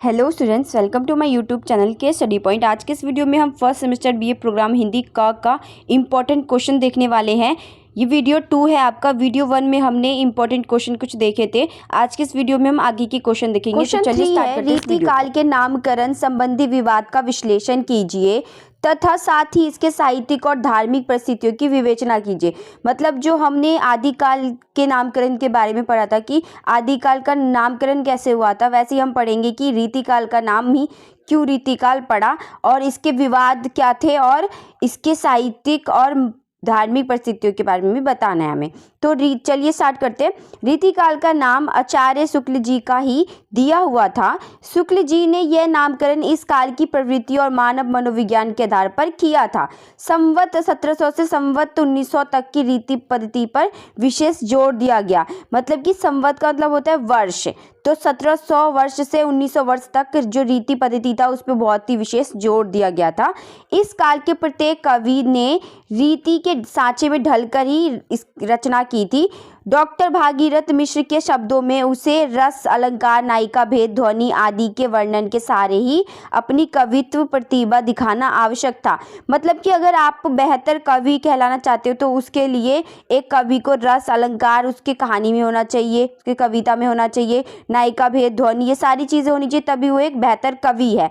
Hello students, welcome to my YouTube channel K study point. आज के इस video में हम first semester BA program Hindi का इम्पॉर्टेंट क्वेश्चन देखने वाले हैं। ये वीडियो 2 है आपका। वीडियो 1 में हमने इम्पोर्टेंट क्वेश्चन कुछ देखे थे। आज के इस वीडियो में हम आगे के क्वेश्चन देखेंगे। क्वेश्चन 3 है, रीतिकाल के नामकरण संबंधी विवाद का विश्लेषण कीजिए तथा साथ ही इसके साहित्यिक और धार्मिक परिस्थितियों की विवेचना कीजिए। मतलब जो हमने आदिकाल के नामकरण के बारे में पढ़ा था कि आदिकाल का नामकरण कैसे हुआ था, वैसे ही हम पढ़ेंगे कि रीतिकाल का नाम ही क्यों रीतिकाल पड़ा और इसके विवाद क्या थे और इसके साहित्यिक और धार्मिक परिस्थितियों के बारे में भी बताना है हमें। तो चलिए स्टार्ट करते हैं। रीतिकाल का नाम आचार्य शुक्ल जी का ही दिया हुआ था। शुक्ल जी ने यह नामकरण इस काल की प्रवृत्ति और मानव मनोविज्ञान के आधार पर किया था। संवत 1700 से संवत 1900 तक की रीति पद्धति पर विशेष जोर दिया गया। मतलब कि संवत का मतलब होता है वर्ष, तो 1700 वर्ष से 1900 वर्ष तक जो रीति पद्धति था उस पर बहुत ही विशेष जोर दिया गया था। इस काल के प्रत्येक कवि ने रीति के सांचे में ढलकर ही इस रचना की थी। डॉक्टर भागीरथ मिश्र के शब्दों में उसे रस, अलंकार, नायिका भेद, ध्वनि आदि के वर्णन के सहारे ही अपनी कवित्व प्रतिभा दिखाना आवश्यक था। मतलब कि अगर आप बेहतर कवि कहलाना चाहते हो तो उसके लिए एक कवि को रस, अलंकार उसके कहानी में होना चाहिए, उसकी कविता में होना चाहिए, नायिका भेद, ध्वनि, ये सारी चीज़ें होनी चाहिए, तभी वो एक बेहतर कवि है।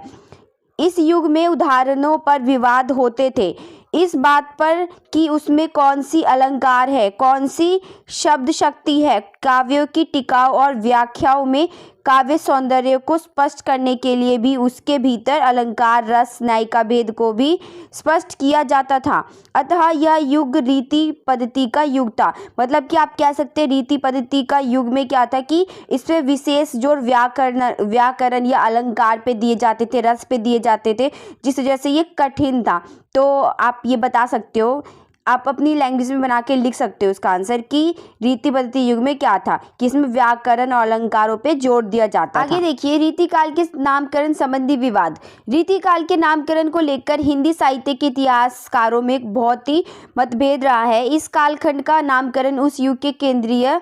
इस युग में उदाहरणों पर विवाद होते थे, इस बात पर कि उसमें कौन सी अलंकार है, कौन सी शब्द शक्ति है। काव्यों की टिकाव और व्याख्याओं में काव्य सौंदर्य को स्पष्ट करने के लिए भी उसके भीतर अलंकार, रस, नायिका भेद को भी स्पष्ट किया जाता था। अतः यह युग रीति पद्धति का युग था। मतलब कि आप कह सकते हैं रीति पद्धति का युग में क्या था कि इसमें विशेष जोर व्याकरण या अलंकार पे दिए जाते थे, रस पे दिए जाते थे, जिस वजह से ये कठिन था। तो आप ये बता सकते हो, आप अपनी लैंग्वेज में बना के लिख सकते हो इसका आंसर कि रीति पद्धति युग में क्या था कि इसमें व्याकरण और अलंकारों पे जोर दिया जाता था। आगे देखिए, रीतिकाल के नामकरण संबंधी विवाद। रीतिकाल के नामकरण को लेकर हिंदी साहित्य के इतिहासकारों में एक बहुत ही मतभेद रहा है। इस कालखंड का नामकरण उस युग के केंद्रीय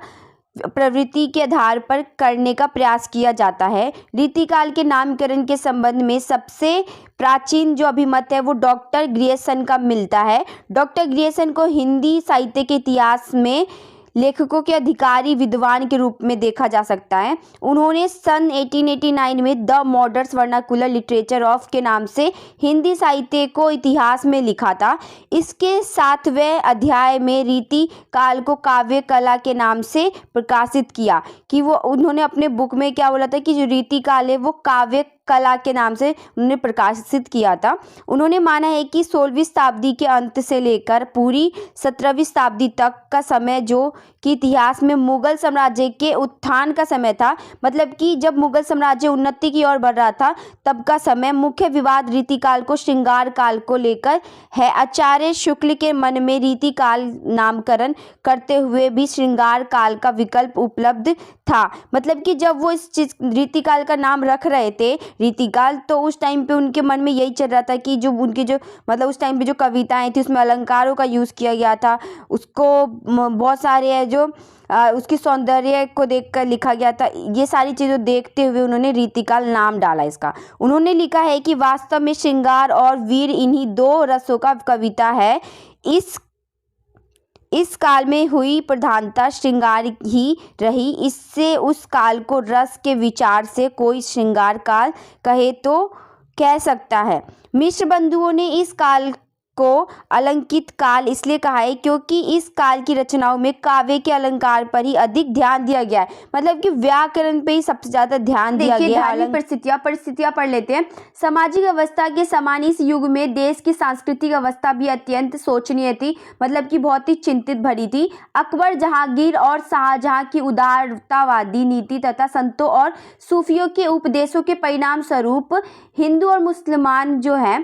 प्रवृत्ति के आधार पर करने का प्रयास किया जाता है। रीतिकाल के नामकरण के संबंध में सबसे प्राचीन जो अभिमत है वो डॉक्टर ग्रियर्सन का मिलता है। डॉक्टर ग्रियर्सन को हिंदी साहित्य के इतिहास में लेखकों के अधिकारी विद्वान के रूप में देखा जा सकता है। उन्होंने सन 1889 में the modern vernacular literature of के नाम से हिंदी साहित्य को इतिहास में लिखा था। इसके 7वें अध्याय में रीति काल को काव्य कला के नाम से प्रकाशित किया कि वो उन्होंने अपने बुक में क्या बोला था कि जो रीति काल है वो काव्य कला के नाम से उन्होंने प्रकाशित किया था। उन्होंने माना है कि 16वीं शताब्दी के अंत से लेकर पूरी 17वीं शताब्दी तक का समय जो कि इतिहास में मुगल साम्राज्य के उत्थान का समय था। मतलब कि जब मुगल साम्राज्य उन्नति की ओर बढ़ रहा था तब का समय। मुख्य विवाद रीतिकाल को श्रृंगार काल को लेकर है। आचार्य शुक्ल के मन में रीतिकाल नामकरण करते हुए भी श्रृंगार काल का विकल्प उपलब्ध था। मतलब कि जब वो इस चीज रीतिकाल का नाम रख रहे थे रीतिकाल, तो उस टाइम पे उनके मन में यही चल रहा था कि जो उनके जो मतलब उस टाइम पे जो कविताएं थी उसमें अलंकारों का यूज़ किया गया था। उसको बहुत सारे जो उसकी सौंदर्य को देखकर लिखा गया था। ये सारी चीज़ें देखते हुए उन्होंने रीतिकाल नाम डाला इसका। उन्होंने लिखा है कि वास्तव में श्रृंगार और वीर इन्हीं दो रसों का कविता है। इस काल में हुई प्रधानता श्रृंगार ही रही। इससे उस काल को रस के विचार से कोई श्रृंगार काल कहे तो कह सकता है। मिश्र बंधुओं ने इस काल को अलंकित काल इसलिए कहा है क्योंकि इस काल की रचनाओं में काव्य के अलंकार पर ही अधिक ध्यान दिया गया है। मतलब कि व्याकरण पे ही सबसे ज्यादा ध्यान दिया गया है। परिस्थितियां पढ़ लेते हैं। सामाजिक अवस्था के समान इस युग में देश की सांस्कृतिक अवस्था भी अत्यंत शोचनीय थी। मतलब कि बहुत ही चिंतित भरी थी। अकबर, जहांगीर और शाहजहां की उदारतावादी नीति तथा संतों और सूफियों के उपदेशों के परिणाम स्वरूप हिंदू और मुसलमान जो है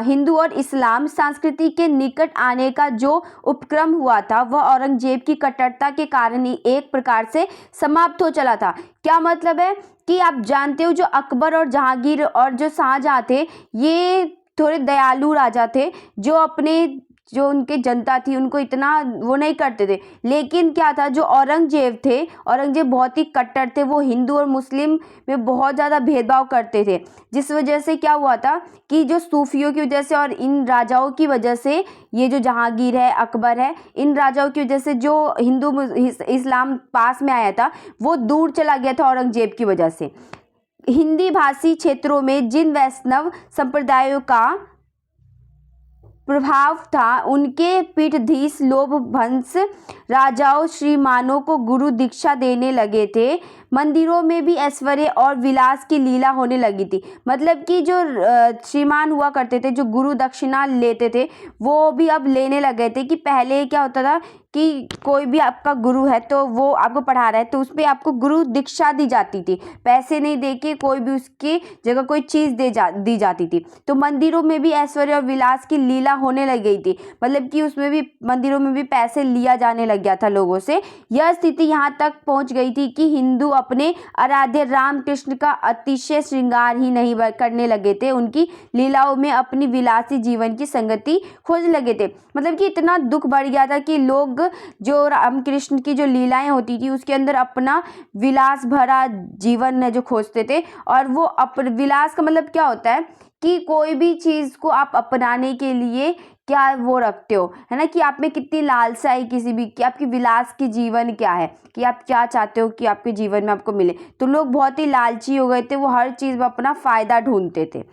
हिंदू और इस्लाम संस्कृति के निकट आने का जो उपक्रम हुआ था वह औरंगजेब की कट्टरता के कारण ही एक प्रकार से समाप्त हो चला था। क्या मतलब है कि आप जानते हो जो अकबर और जहांगीर और जो शाहजहां थे ये थोड़े दयालु राजा थे जो अपने जो उनके जनता थी उनको इतना वो नहीं करते थे। लेकिन क्या था, जो औरंगजेब थे, औरंगजेब बहुत ही कट्टर थे, वो हिंदू और मुस्लिम में बहुत ज़्यादा भेदभाव करते थे। जिस वजह से क्या हुआ था कि जो सूफियों की वजह से और इन राजाओं की वजह से, ये जो जहांगीर है, अकबर है, इन राजाओं की वजह से जो इस्लाम पास में आया था वो दूर चला गया था औरंगजेब की वजह से। हिंदी भाषी क्षेत्रों में जिन वैष्णव संप्रदायों का प्रभाव था, उनके पीठधीश लोभभंश राजाओं श्रीमानों को गुरु दीक्षा देने लगे थे। मंदिरों में भी ऐश्वर्य और विलास की लीला होने लगी थी। मतलब कि जो श्रीमान हुआ करते थे, जो गुरु दक्षिणा लेते थे, वो भी अब लेने लगे थे। कि पहले क्या होता था कि कोई भी आपका गुरु है तो वो आपको पढ़ा रहा है तो उस पर आपको गुरु दीक्षा दी जाती थी, पैसे नहीं दे के कोई भी उसकी जगह कोई चीज़ दी जाती थी। तो मंदिरों में भी ऐश्वर्य और विलास की लीला होने लग गई थी। मतलब कि उसमें भी, मंदिरों में भी पैसे लिया जाने लग गया था लोगों से। यह स्थिति यहाँ तक पहुँच गई थी कि हिंदू अपने आराध्य राम कृष्ण का अतिशय श्रृंगार ही नहीं करने लगे थे, उनकी लीलाओं में अपनी विलासी जीवन की संगति खोजने लगे थे। मतलब कि इतना दुख बढ़ गया था कि लोग जो रामकृष्ण की जो लीलाएं होती थी उसके अंदर अपना विलास भरा जीवन है जो खोजते थे। और वो विलास का मतलब क्या होता है कि कोई भी चीज़ को आप अपनाने के लिए क्या वो रखते हो, है ना, कि आप में कितनी लालसा है किसी भी, कि आपकी विलास की जीवन क्या है, कि आप क्या चाहते हो कि आपके जीवन में आपको मिले। तो लोग बहुत ही लालची हो गए थे, वो हर चीज़ में अपना फ़ायदा ढूंढते थे।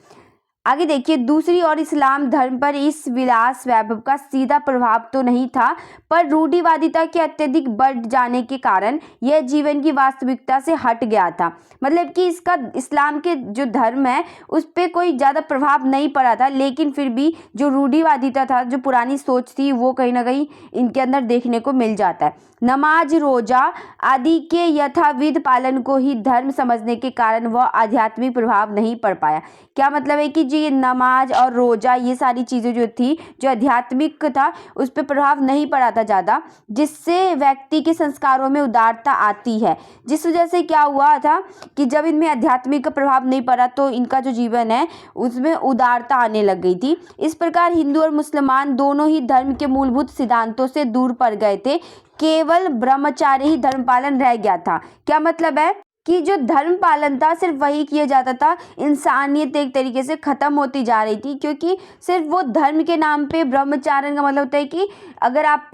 आगे देखिए, दूसरी ओर इस्लाम धर्म पर इस विलास वैभव का सीधा प्रभाव तो नहीं था, पर रूढ़िवादिता के अत्यधिक बढ़ जाने के कारण यह जीवन की वास्तविकता से हट गया था। मतलब कि इसका, इस्लाम के जो धर्म है उस पर कोई ज़्यादा प्रभाव नहीं पड़ा था, लेकिन फिर भी जो रूढ़िवादिता था, जो पुरानी सोच थी, वो कहीं ना कहीं इनके अंदर देखने को मिल जाता है। नमाज, रोजा आदि के यथाविध पालन को ही धर्म समझने के कारण वह आध्यात्मिक प्रभाव नहीं पड़ पाया। क्या मतलब है कि जी नमाज और रोजा, ये सारी चीज़ें जो थी, जो आध्यात्मिक था, उस पर प्रभाव नहीं पड़ा था ज़्यादा, जिससे व्यक्ति के संस्कारों में उदारता आती है। जिस वजह से क्या हुआ था कि जब इनमें आध्यात्मिक का प्रभाव नहीं पड़ा तो इनका जो जीवन है उसमें उदारता आने लग गई थी। इस प्रकार हिंदू और मुसलमान दोनों ही धर्म के मूलभूत सिद्धांतों से दूर पड़ गए थे, केवल ब्रह्मचार्य ही धर्म पालन रह गया था। क्या मतलब है कि जो धर्म पालन था सिर्फ वही किया जाता था, इंसानियत एक तरीके से ख़त्म होती जा रही थी, क्योंकि सिर्फ वो धर्म के नाम पे ब्रह्मचारण का मतलब होता है कि अगर आप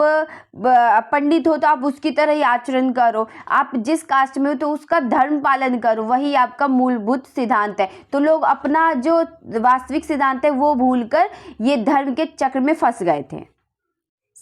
पंडित हो तो आप उसकी तरह ही आचरण करो, आप जिस कास्ट में हो तो उसका धर्म पालन करो, वही आपका मूलभूत सिद्धांत है। तो लोग अपना जो वास्तविक सिद्धांत है वो भूलकर ये धर्म के चक्र में फंस गए थे।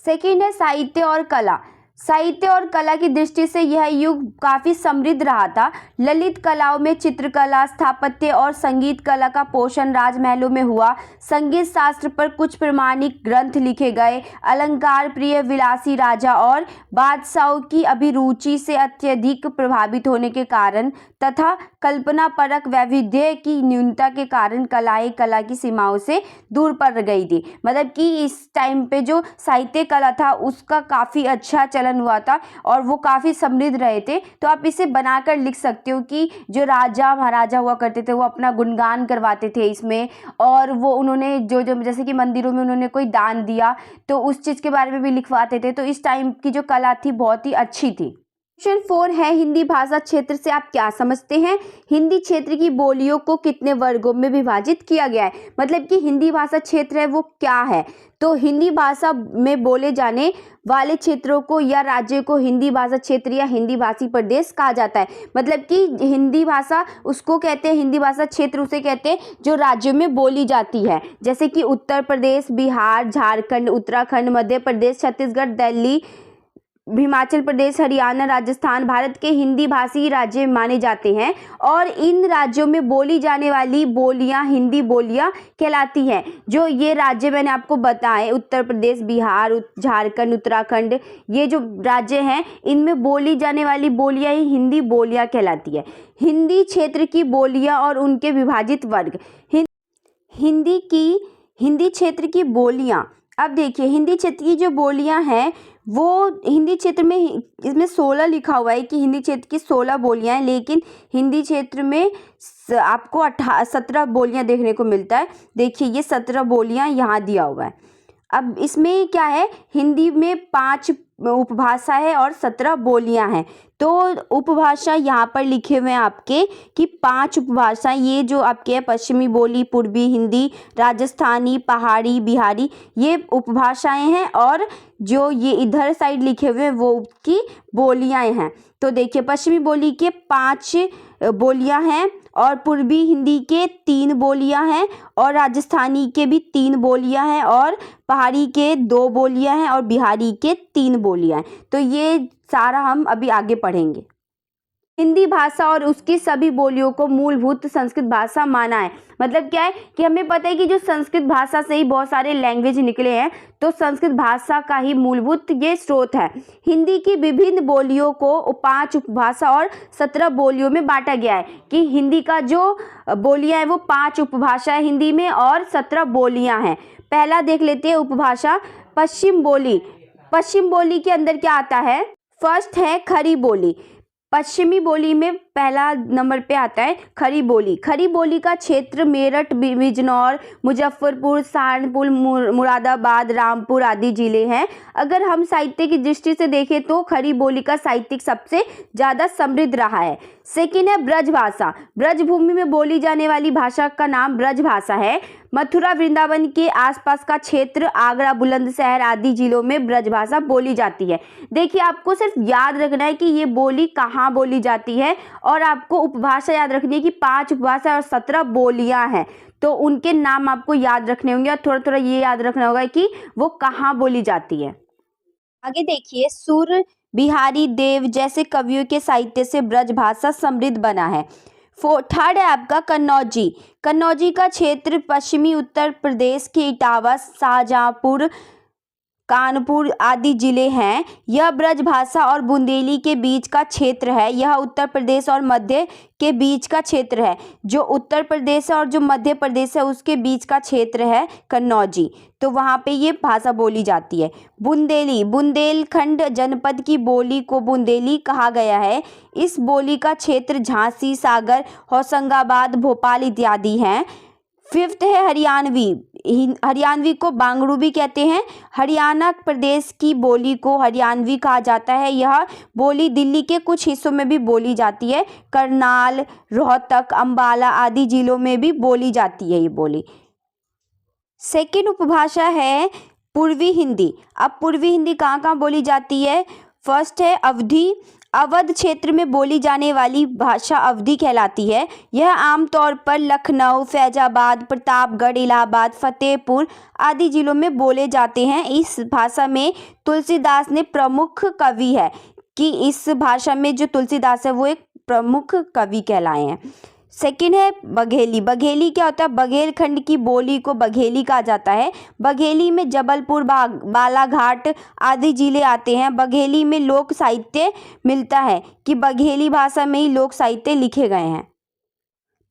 सेकेंड है साहित्य और कला। साहित्य और कला की दृष्टि से यह युग काफ़ी समृद्ध रहा था। ललित कलाओं में चित्रकला, स्थापत्य और संगीत कला का पोषण राजमहलों में हुआ। संगीत शास्त्र पर कुछ प्रमाणिक ग्रंथ लिखे गए। अलंकार प्रिय विलासी राजा और बादशाहों की अभिरुचि से अत्यधिक प्रभावित होने के कारण तथा कल्पना परक वैविध्य की न्यूनता के कारण कलाएं कला की सीमाओं से दूर पड़ गई थी। मतलब कि इस टाइम पे जो साहित्य कला था उसका काफ़ी अच्छा चलन हुआ था और वो काफ़ी समृद्ध रहे थे। तो आप इसे बनाकर लिख सकते हो कि जो राजा महाराजा हुआ करते थे वो अपना गुणगान करवाते थे इसमें, और वो उन्होंने जो जैसे कि मंदिरों में उन्होंने कोई दान दिया तो उस चीज़ के बारे में भी लिखवाते थे। तो इस टाइम की जो कला थी बहुत ही अच्छी थी। क्वेश्चन 4 है, हिंदी भाषा क्षेत्र से आप क्या समझते हैं? हिंदी क्षेत्र की बोलियों को कितने वर्गों में विभाजित किया गया है? मतलब कि हिंदी भाषा क्षेत्र है वो क्या है? तो हिंदी भाषा में बोले जाने वाले क्षेत्रों को या राज्य को हिंदी भाषा क्षेत्र या हिंदी भाषी प्रदेश कहा जाता है। मतलब कि हिंदी भाषा उसको कहते हैं, हिंदी भाषा क्षेत्र उसे कहते हैं जो राज्यों में बोली जाती है, जैसे कि उत्तर प्रदेश, बिहार, झारखंड, उत्तराखंड, मध्य प्रदेश, छत्तीसगढ़, दिल्ली, हिमाचल प्रदेश, हरियाणा, राजस्थान भारत के हिंदी भाषी राज्य माने जाते हैं और इन राज्यों में बोली जाने वाली बोलियां हिंदी बोलियां कहलाती हैं। जो ये राज्य मैंने आपको बताए, उत्तर प्रदेश, बिहार, झारखंड, उत्तराखंड, ये जो राज्य हैं इनमें बोली जाने वाली बोलियां ही हिंदी बोलियां कहलाती है। हिंदी क्षेत्र की बोलियां और उनके विभाजित वर्ग। हिंदी क्षेत्र की बोलियां, अब देखिए हिंदी क्षेत्र की जो बोलियां हैं वो हिंदी क्षेत्र में, इसमें 16 लिखा हुआ है कि हिंदी क्षेत्र की 16 बोलियां हैं, लेकिन हिंदी क्षेत्र में आपको 17 बोलियां देखने को मिलता है। देखिए ये 17 बोलियां यहाँ दिया हुआ है। अब इसमें क्या है, हिंदी में 5 उपभाषा है और 17 बोलियां हैं। तो उपभाषा यहाँ पर लिखे हुए हैं आपके कि 5 उपभाषा, ये जो आपके है पश्चिमी बोली, पूर्वी हिंदी, राजस्थानी, पहाड़ी, बिहारी, ये उपभाषाएं हैं और जो ये इधर साइड लिखे हुए हैं वो उसकी बोलियां हैं। तो देखिए पश्चिमी बोली के 5 बोलियां हैं और पूर्वी हिंदी के 3 बोलियां हैं और राजस्थानी के भी 3 बोलियां हैं और पहाड़ी के 2 बोलियां हैं और बिहारी के 3 बोलियां हैं। तो ये सारा हम अभी आगे पढ़ेंगे। हिंदी भाषा और उसकी सभी बोलियों को मूलभूत संस्कृत भाषा माना है। मतलब क्या है कि हमें पता है कि जो संस्कृत भाषा से ही बहुत सारे लैंग्वेज निकले हैं, तो संस्कृत भाषा का ही मूलभूत ये स्रोत है। हिंदी की विभिन्न बोलियों को 5 उपभाषा और 17 बोलियों में बांटा गया है कि हिंदी का जो बोलियां हैं वो 5 उपभाषा है हिंदी में और 17 बोलियां हैं। पहला देख लेते हैं उपभाषा पश्चिम बोली। पश्चिम बोली के अंदर क्या आता है, फर्स्ट है खड़ी बोली। पश्चिमी बोली में पहला नंबर पे आता है खड़ी बोली। खड़ी बोली का क्षेत्र मेरठ, बिजनौर, मुजफ्फरपुर, सहारनपुर, मुरादाबाद, रामपुर आदि जिले हैं। अगर हम साहित्य की दृष्टि से देखें तो खड़ी बोली का साहित्यिक सबसे ज़्यादा समृद्ध रहा है। सेकेंड है ब्रज भाषा। ब्रजभूमि में बोली जाने वाली भाषा का नाम ब्रज भाषा है। मथुरा, वृंदावन के आसपास का क्षेत्र, आगरा, बुलंदशहर आदि जिलों में ब्रज भाषा बोली जाती है। देखिए आपको सिर्फ याद रखना है कि ये बोली कहाँ बोली जाती है और आपको उपभाषा याद रखनी है कि 5 उपभाषा और 17 बोलियां हैं। तो उनके नाम आपको याद रखने होंगे और थोड़ा थोड़ा ये याद रखना होगा कि वो कहाँ बोली जाती है। आगे देखिए, सुर, बिहारी, देव जैसे कवियों के साहित्य से ब्रज भाषा समृद्ध बना है। थर्ड है आपका कन्नौजी। कन्नौजी का क्षेत्र पश्चिमी उत्तर प्रदेश के इटावा, शाहजहांपुर, कानपुर आदि जिले हैं। यह ब्रज भाषा और बुंदेली के बीच का क्षेत्र है। यह उत्तर प्रदेश और मध्य के बीच का क्षेत्र है। जो उत्तर प्रदेश है और जो मध्य प्रदेश है उसके बीच का क्षेत्र है कन्नौजी। तो वहाँ पे ये भाषा बोली जाती है। बुंदेली, बुंदेलखंड जनपद की बोली को बुंदेली कहा गया है। इस बोली का क्षेत्र झांसी, सागर, होशंगाबाद, भोपाल इत्यादि हैं। फिफ्थ है हरियाणवी। हरियाणवी को बांगड़ू भी कहते हैं। हरियाणा प्रदेश की बोली को हरियाणवी कहा जाता है। यह बोली दिल्ली के कुछ हिस्सों में भी बोली जाती है। करनाल, रोहतक, अंबाला आदि जिलों में भी बोली जाती है ये बोली। सेकेंड उपभाषा है पूर्वी हिंदी। अब पूर्वी हिंदी कहाँ कहाँ बोली जाती है? फर्स्ट है अवधी। अवध क्षेत्र में बोली जाने वाली भाषा अवधी कहलाती है। यह आमतौर पर लखनऊ, फैजाबाद, प्रतापगढ़, इलाहाबाद, फतेहपुर आदि जिलों में बोले जाते हैं। इस भाषा में तुलसीदास ने प्रमुख कवि है कि इस भाषा में जो तुलसीदास है वो एक प्रमुख कवि कहलाए हैं। सेकेंड है बघेली। बघेली क्या होता है? बघेलखंड की बोली को बघेली कहा जाता है। बघेली में जबलपुर, बालाघाट आदि जिले आते हैं। बघेली में लोक साहित्य मिलता है कि बघेली भाषा में ही लोक साहित्य लिखे गए हैं।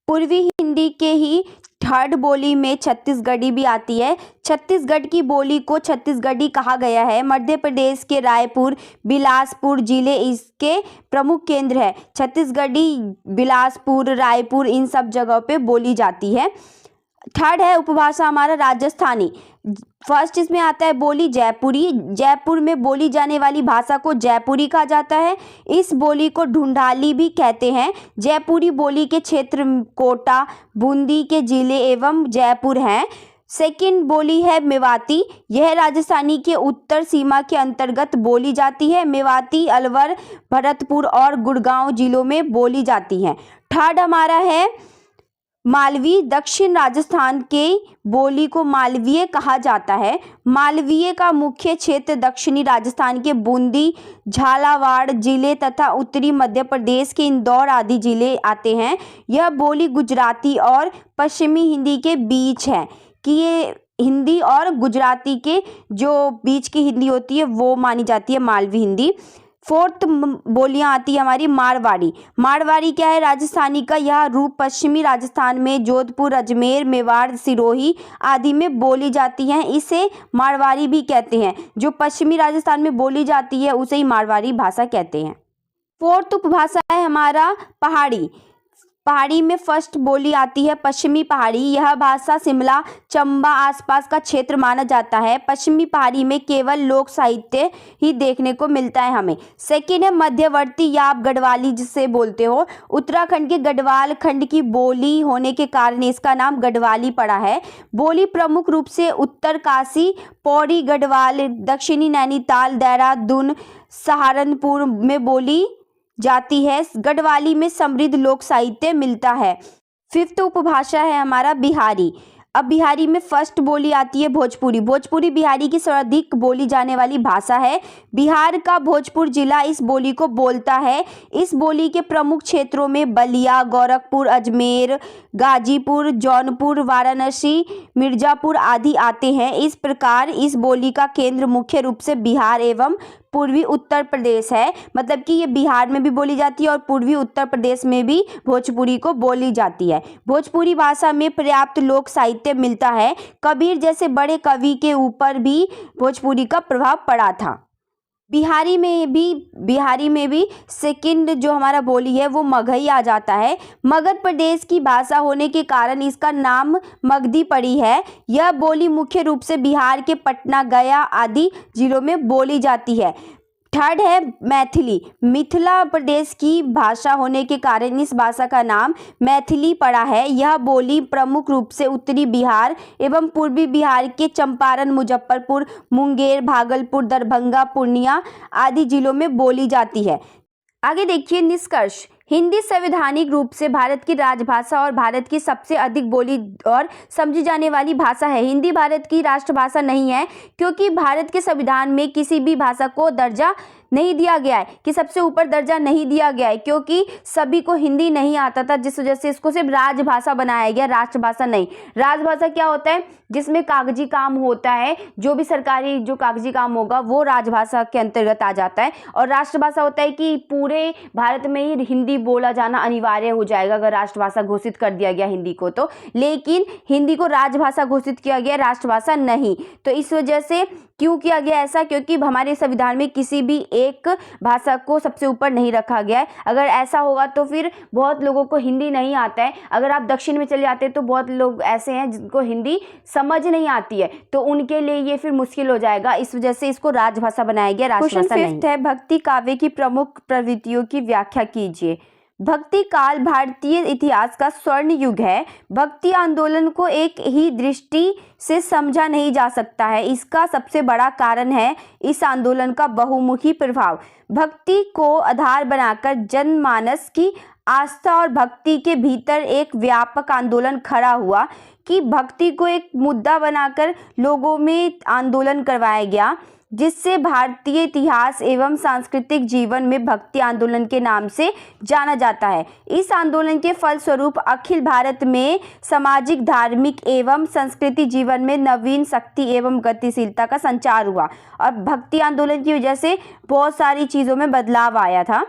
पूर्वी हिंदी के ही थर्ड बोली में छत्तीसगढ़ी भी आती है। छत्तीसगढ़ की बोली को छत्तीसगढ़ी कहा गया है। मध्य प्रदेश के रायपुर, बिलासपुर जिले इसके प्रमुख केंद्र है। छत्तीसगढ़ी बिलासपुर, रायपुर इन सब जगहों पे बोली जाती है। थर्ड है उपभाषा हमारा राजस्थानी। फर्स्ट इसमें आता है बोली जयपुरी। जयपुर में बोली जाने वाली भाषा को जयपुरी कहा जाता है। इस बोली को ढूंढाली भी कहते हैं। जयपुरी बोली के क्षेत्र कोटा, बूंदी के जिले एवं जयपुर हैं। सेकंड बोली है मेवाती। यह राजस्थानी के उत्तर सीमा के अंतर्गत बोली जाती है। मेवाती अलवर, भरतपुर और गुड़गांव जिलों में बोली जाती है। थर्ड हमारा है मालवी। दक्षिण राजस्थान के बोली को मालवीय कहा जाता है। मालवीय का मुख्य क्षेत्र दक्षिणी राजस्थान के बूंदी, झालावाड़ जिले तथा उत्तरी मध्य प्रदेश के इंदौर आदि जिले आते हैं। यह बोली गुजराती और पश्चिमी हिंदी के बीच है कि ये हिंदी और गुजराती के जो बीच की हिंदी होती है वो मानी जाती है मालवी हिंदी। फोर्थ बोलियां आती है हमारी मारवाड़ी। मारवाड़ी क्या है? राजस्थानी का यह रूप पश्चिमी राजस्थान में जोधपुर, अजमेर, मेवाड़, सिरोही आदि में बोली जाती हैं। इसे मारवाड़ी भी कहते हैं। जो पश्चिमी राजस्थान में बोली जाती है उसे ही मारवाड़ी भाषा कहते हैं। फोर्थ उपभाषा है हमारा पहाड़ी। पहाड़ी में फर्स्ट बोली आती है पश्चिमी पहाड़ी। यह भाषा शिमला चंबा आसपास का क्षेत्र माना जाता है। पश्चिमी पहाड़ी में केवल लोक साहित्य ही देखने को मिलता है हमें। सेकेंड है मध्यवर्ती या आप गढ़वाली जिसे बोलते हो। उत्तराखंड के गढ़वाल खंड की बोली होने के कारण इसका नाम गढ़वाली पड़ा है। बोली प्रमुख रूप से उत्तरकाशी, पौड़ी, गढ़वाल, दक्षिणी नैनीताल, देहरादून, सहारनपुर में बोली जाती है। गढ़वाली में समृद्ध लोक साहित्य मिलता है। फिफ्थ उपभाषा है हमारा बिहारी। अब बिहारी में फर्स्ट बोली आती है भोजपुरी। भोजपुरी बिहारी की सर्वाधिक बोली जाने वाली भाषा है। बिहार का भोजपुर जिला इस बोली को बोलता है। इस बोली के प्रमुख क्षेत्रों में बलिया, गोरखपुर, अजमेर, गाजीपुर, जौनपुर, वाराणसी, मिर्जापुर आदि आते हैं। इस प्रकार इस बोली का केंद्र मुख्य रूप से बिहार एवं पूर्वी उत्तर प्रदेश है। मतलब कि ये बिहार में भी बोली जाती है और पूर्वी उत्तर प्रदेश में भी भोजपुरी को बोली जाती है। भोजपुरी भाषा में पर्याप्त लोक साहित्य मिलता है। कबीर जैसे बड़े कवि के ऊपर भी भोजपुरी का प्रभाव पड़ा था। बिहारी में भी सेकंड जो हमारा बोली है वो मगही आ जाता है। मगध प्रदेश की भाषा होने के कारण इसका नाम मगधी पड़ी है। यह बोली मुख्य रूप से बिहार के पटना, गया आदि जिलों में बोली जाती है। थर्ड है मैथिली। मिथिला प्रदेश की भाषा होने के कारण इस भाषा का नाम मैथिली पड़ा है। यह बोली प्रमुख रूप से उत्तरी बिहार एवं पूर्वी बिहार के चंपारण, मुजफ्फरपुर, मुंगेर, भागलपुर, दरभंगा, पूर्णिया आदि जिलों में बोली जाती है। आगे देखिए निष्कर्ष। हिंदी संवैधानिक रूप से भारत की राजभाषा और भारत की सबसे अधिक बोली और समझी जाने वाली भाषा है। हिंदी भारत की राष्ट्रभाषा नहीं है क्योंकि भारत के संविधान में किसी भी भाषा को दर्जा नहीं दिया गया है कि सबसे ऊपर दर्जा नहीं दिया गया है, क्योंकि सभी को हिंदी नहीं आता था, जिस वजह से इसको सिर्फ राजभाषा बनाया गया, राष्ट्रभाषा नहीं। राजभाषा क्या होता है? जिसमें कागजी काम होता है, जो भी सरकारी जो कागजी काम होगा वो राजभाषा के अंतर्गत आ जाता है। और राष्ट्रभाषा होता है कि पूरे भारत में ही हिंदी बोला जाना अनिवार्य हो जाएगा अगर राष्ट्रभाषा घोषित कर दिया गया हिंदी को तो। लेकिन हिंदी को राजभाषा घोषित किया गया, राष्ट्रभाषा नहीं। तो इस वजह से क्यों किया गया ऐसा? क्योंकि हमारे संविधान में किसी भी एक भाषा को सबसे ऊपर नहीं रखा गया है। अगर ऐसा होगा तो फिर बहुत लोगों को हिंदी नहीं आता है। अगर आप दक्षिण में चले जाते हैं तो बहुत लोग ऐसे हैं जिनको हिंदी समझ नहीं आती है, तो उनके लिए ये फिर मुश्किल हो जाएगा। इस वजह से इसको राजभाषा बनाया गया, राष्ट्रभाषा नहीं। फिफ्थ है भक्ति काव्य की प्रमुख प्रवृत्तियों की व्याख्या कीजिए। भक्ति काल भारतीय इतिहास का स्वर्ण युग है। भक्ति आंदोलन को एक ही दृष्टि से समझा नहीं जा सकता है। इसका सबसे बड़ा कारण है इस आंदोलन का बहुमुखी प्रभाव। भक्ति को आधार बनाकर जनमानस की आस्था और भक्ति के भीतर एक व्यापक आंदोलन खड़ा हुआ कि भक्ति को एक मुद्दा बनाकर लोगों में आंदोलन करवाया गया, जिससे भारतीय इतिहास एवं सांस्कृतिक जीवन में भक्ति आंदोलन के नाम से जाना जाता है। इस आंदोलन के फलस्वरूप अखिल भारत में सामाजिक, धार्मिक एवं सांस्कृतिक जीवन में नवीन शक्ति एवं गतिशीलता का संचार हुआ और भक्ति आंदोलन की वजह से बहुत सारी चीज़ों में बदलाव आया था।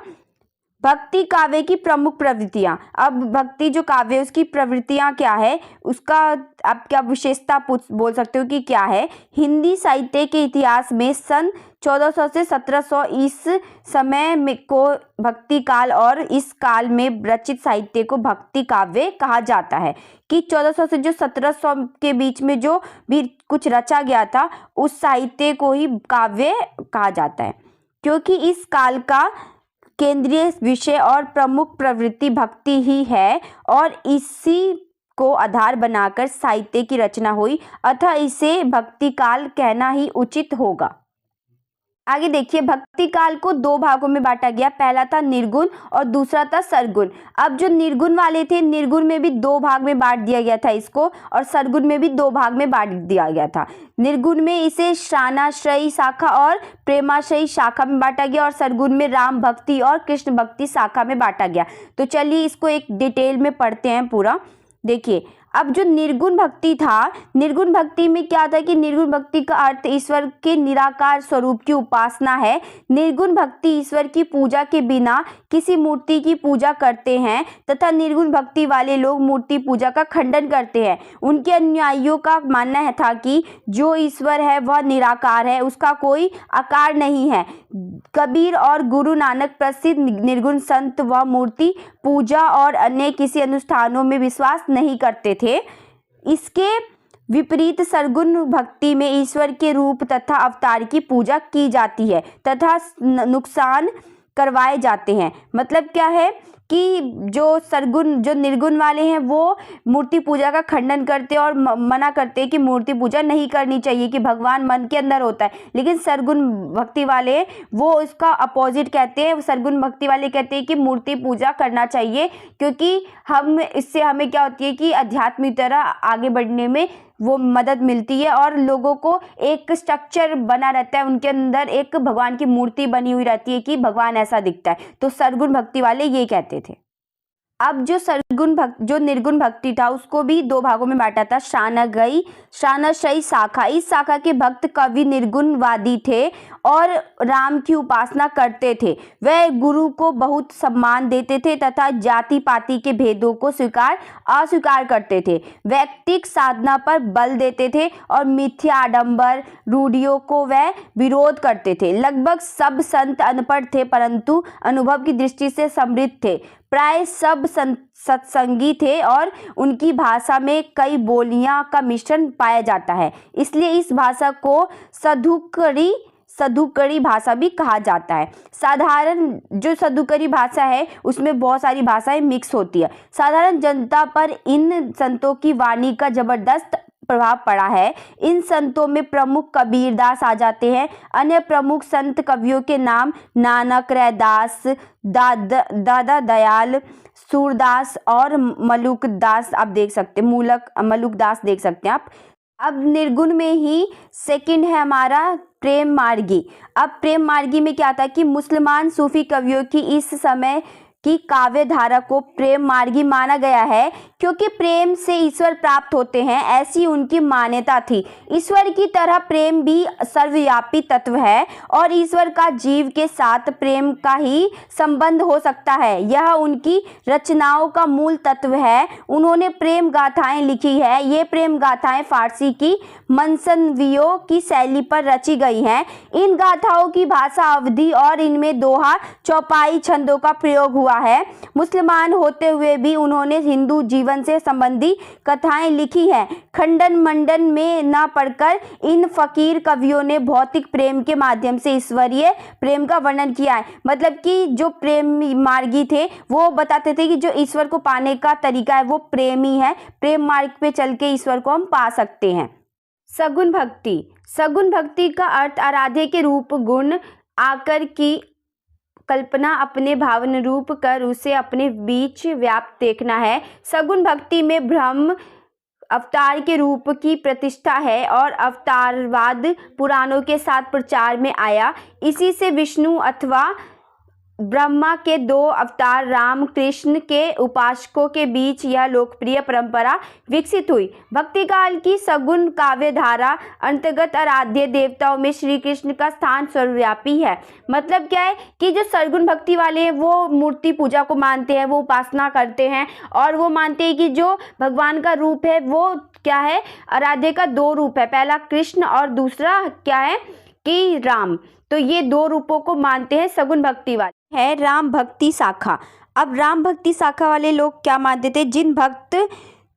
भक्ति काव्य की प्रमुख प्रवृत्तियां। अब भक्ति जो काव्य उसकी प्रवृत्तियां क्या है, उसका आप क्या विशेषता बोल सकते हो कि क्या है? हिंदी साहित्य के इतिहास में सन 1400 से 1700 इस समय में को भक्ति काल और इस काल में रचित साहित्य को भक्ति काव्य कहा जाता है। कि 1400 से जो 1700 के बीच में जो भी कुछ रचा गया था उस साहित्य को ही काव्य कहा जाता है, क्योंकि इस काल का केंद्रीय विषय और प्रमुख प्रवृत्ति भक्ति ही है और इसी को आधार बनाकर साहित्य की रचना हुई, अतः इसे भक्ति काल कहना ही उचित होगा। आगे देखिए, भक्ति काल को दो भागों में बांटा गया। पहला था निर्गुण और दूसरा था सरगुण। अब जो निर्गुण वाले थे, निर्गुण में भी दो भाग में बांट दिया गया था इसको, और सरगुण में भी दो भाग में बांट दिया गया था। निर्गुण में इसे शानाश्रयी शाखा और प्रेमाश्रयी शाखा में बांटा गया और सरगुण में राम भक्ति और कृष्ण भक्ति शाखा में बांटा गया। तो चलिए इसको एक डिटेल में पढ़ते हैं पूरा। देखिए, अब जो निर्गुण भक्ति था, निर्गुण भक्ति में क्या था कि निर्गुण भक्ति का अर्थ ईश्वर के निराकार स्वरूप की उपासना है। निर्गुण भक्ति ईश्वर की पूजा के बिना किसी मूर्ति की पूजा करते हैं तथा निर्गुण भक्ति वाले लोग मूर्ति पूजा का खंडन करते हैं। उनके अनुयायियों का मानना था कि जो ईश्वर है वह निराकार है, उसका कोई आकार नहीं है। कबीर और गुरु नानक प्रसिद्ध निर्गुण संत व मूर्ति पूजा और अन्य किसी अनुष्ठानों में विश्वास नहीं करते थे। इसके विपरीत सरगुण भक्ति में ईश्वर के रूप तथा अवतार की पूजा की जाती है तथा नुकसान करवाए जाते हैं। मतलब क्या है कि जो निर्गुण वाले हैं वो मूर्ति पूजा का खंडन करते हैं और मना करते हैं कि मूर्ति पूजा नहीं करनी चाहिए, कि भगवान मन के अंदर होता है। लेकिन सरगुण भक्ति वाले वो इसका अपोजिट कहते हैं। सरगुण भक्ति वाले कहते हैं कि मूर्ति पूजा करना चाहिए, क्योंकि इससे हमें क्या होती है कि आध्यात्मिक तरह आगे बढ़ने में वो मदद मिलती है और लोगों को एक स्ट्रक्चर बना रहता है, उनके अंदर एक भगवान की मूर्ति बनी हुई रहती है कि भगवान ऐसा दिखता है। तो सरगुण भक्ति वाले ये कहते थे। अब जो निर्गुण भक्ति था उसको भी दो भागों में बांटा था, शानशई शाखा। इस शाखा के भक्त कवि निर्गुणवादी थे और राम की उपासना करते थे। वह गुरु को बहुत सम्मान देते थे तथा जाति पाति के भेदों को अस्वीकार करते थे। व्यक्तिक साधना पर बल देते थे और मिथ्या आडंबर रूढ़ियों को वह विरोध करते थे। लगभग सब संत अनपढ़ थे परंतु अनुभव की दृष्टि से समृद्ध थे। प्राय सब सत्संगी थे और उनकी भाषा में कई बोलियां का मिश्रण पाया जाता है, इसलिए इस भाषा को सधुकड़ी भाषा भी कहा जाता है। साधारण जो सधुकड़ी भाषा है उसमें बहुत सारी भाषाएं मिक्स होती है। साधारण जनता पर इन संतों की वाणी का जबरदस्त प्रभाव पड़ा है। इन संतों में प्रमुख कबीरदास आ जाते हैं। अन्य प्रमुख संत कवियों के नाम नानक, रैदास, दादा दयाल, सूरदास और मलुकदास आप देख सकते हैं, मलुकदास देख सकते हैं आप। अब निर्गुण में ही सेकंड है हमारा प्रेम मार्गी। अब प्रेम मार्गी में क्या था कि मुसलमान सूफी कवियों की इस समय की काव्य धारा को प्रेम मार्गी माना गया है, क्योंकि प्रेम से ईश्वर प्राप्त होते हैं, ऐसी उनकी मान्यता थी। ईश्वर की तरह प्रेम भी सर्वव्यापी तत्व है और ईश्वर का जीव के साथ प्रेम का ही संबंध हो सकता है। यह उनकी रचनाओं का मूल तत्व है। उन्होंने प्रेम गाथाएं लिखी है। ये प्रेम गाथाएं फारसी की मनसनवियों की शैली पर रची गई हैं। इन गाथाओं की भाषा अवधी और इनमें दोहा चौपाई छंदों का प्रयोग हुआ है। मुसलमान होते हुए भी उन्होंने हिंदू जीवन से संबंधी कथाएं लिखी हैं। खंडन मंडन में न पढ़कर इन फकीर कवियों ने भौतिक प्रेम के माध्यम से ईश्वरीय प्रेम का वर्णन किया है। मतलब कि जो प्रेम मार्गी थे वो बताते थे कि जो ईश्वर को पाने का तरीका है वो प्रेम ही है। प्रेम मार्ग पे चल के ईश्वर को हम पा सकते हैं। सगुण भक्ति का अर्थ आराध्य के रूप गुण आकर की कल्पना अपने भावन रूप कर उसे अपने बीच व्याप्त देखना है। सगुण भक्ति में ब्रह्म अवतार के रूप की प्रतिष्ठा है और अवतारवाद पुराणों के साथ प्रचार में आया। इसी से विष्णु अथवा ब्रह्मा के दो अवतार राम कृष्ण के उपासकों के बीच यह लोकप्रिय परंपरा विकसित हुई। भक्ति काल की सगुण काव्य धारा अंतर्गत आराध्य देवताओं में श्री कृष्ण का स्थान सर्वव्यापी है। मतलब क्या है कि जो सरगुण भक्ति वाले हैं वो मूर्ति पूजा को मानते हैं, वो उपासना करते हैं और वो मानते हैं कि जो भगवान का रूप है वो क्या है, आराध्य का दो रूप है, पहला कृष्ण और दूसरा क्या है कि राम। तो ये दो रूपों को मानते हैं सगुण भक्ति वाले। है राम भक्ति शाखा। अब राम भक्ति शाखा वाले लोग क्या मानते थे, जिन भक्त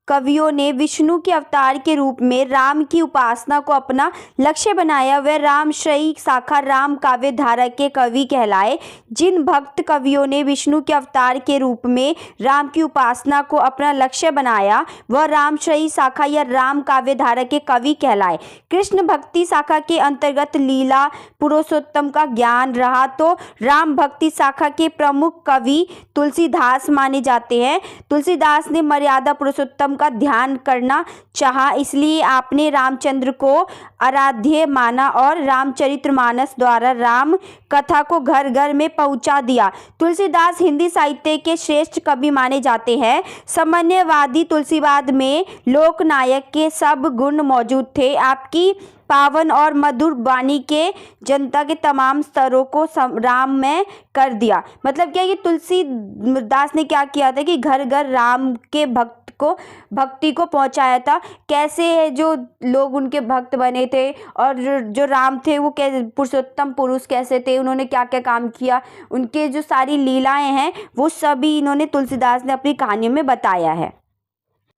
कवियों ने विष्णु के अवतार के रूप में राम की उपासना को अपना लक्ष्य बनाया वह रामश्रयी शाखा राम काव्य धारा के कवि कहलाए। जिन भक्त कवियों ने विष्णु के अवतार के रूप में राम की उपासना को अपना लक्ष्य बनाया वह रामश्रयी शाखा या राम काव्य धारा के कवि कहलाए। कृष्ण भक्ति शाखा के अंतर्गत लीला पुरुषोत्तम का ज्ञान रहा तो राम भक्ति शाखा के प्रमुख कवि तुलसीदास माने जाते हैं। तुलसीदास ने मर्यादा पुरुषोत्तम का ध्यान करना चाहा, इसलिए आपने रामचंद्र को आराध्य माना और रामचरितमानस द्वारा राम कथा को घर घर में पहुंचा दिया। तुलसीदास हिंदी साहित्य के श्रेष्ठ कवि माने जाते हैं। साम्यवादी तुलसीवाद में लोकनायक के सब गुण मौजूद थे। आपकी पावन और मधुर वाणी के जनता के तमाम स्तरों को राम में कर दिया। मतलब क्या, ये तुलसीदास ने क्या किया था कि घर घर राम के भक्ति को पहुंचाया था। कैसे जो लोग उनके भक्त बने थे और जो राम थे वो कैसे पुरुषोत्तम पुरुष कैसे थे, उन्होंने क्या क्या काम किया, उनके जो सारी लीलाएं हैं वो सभी इन्होंने तुलसीदास ने अपनी कहानियों में बताया है।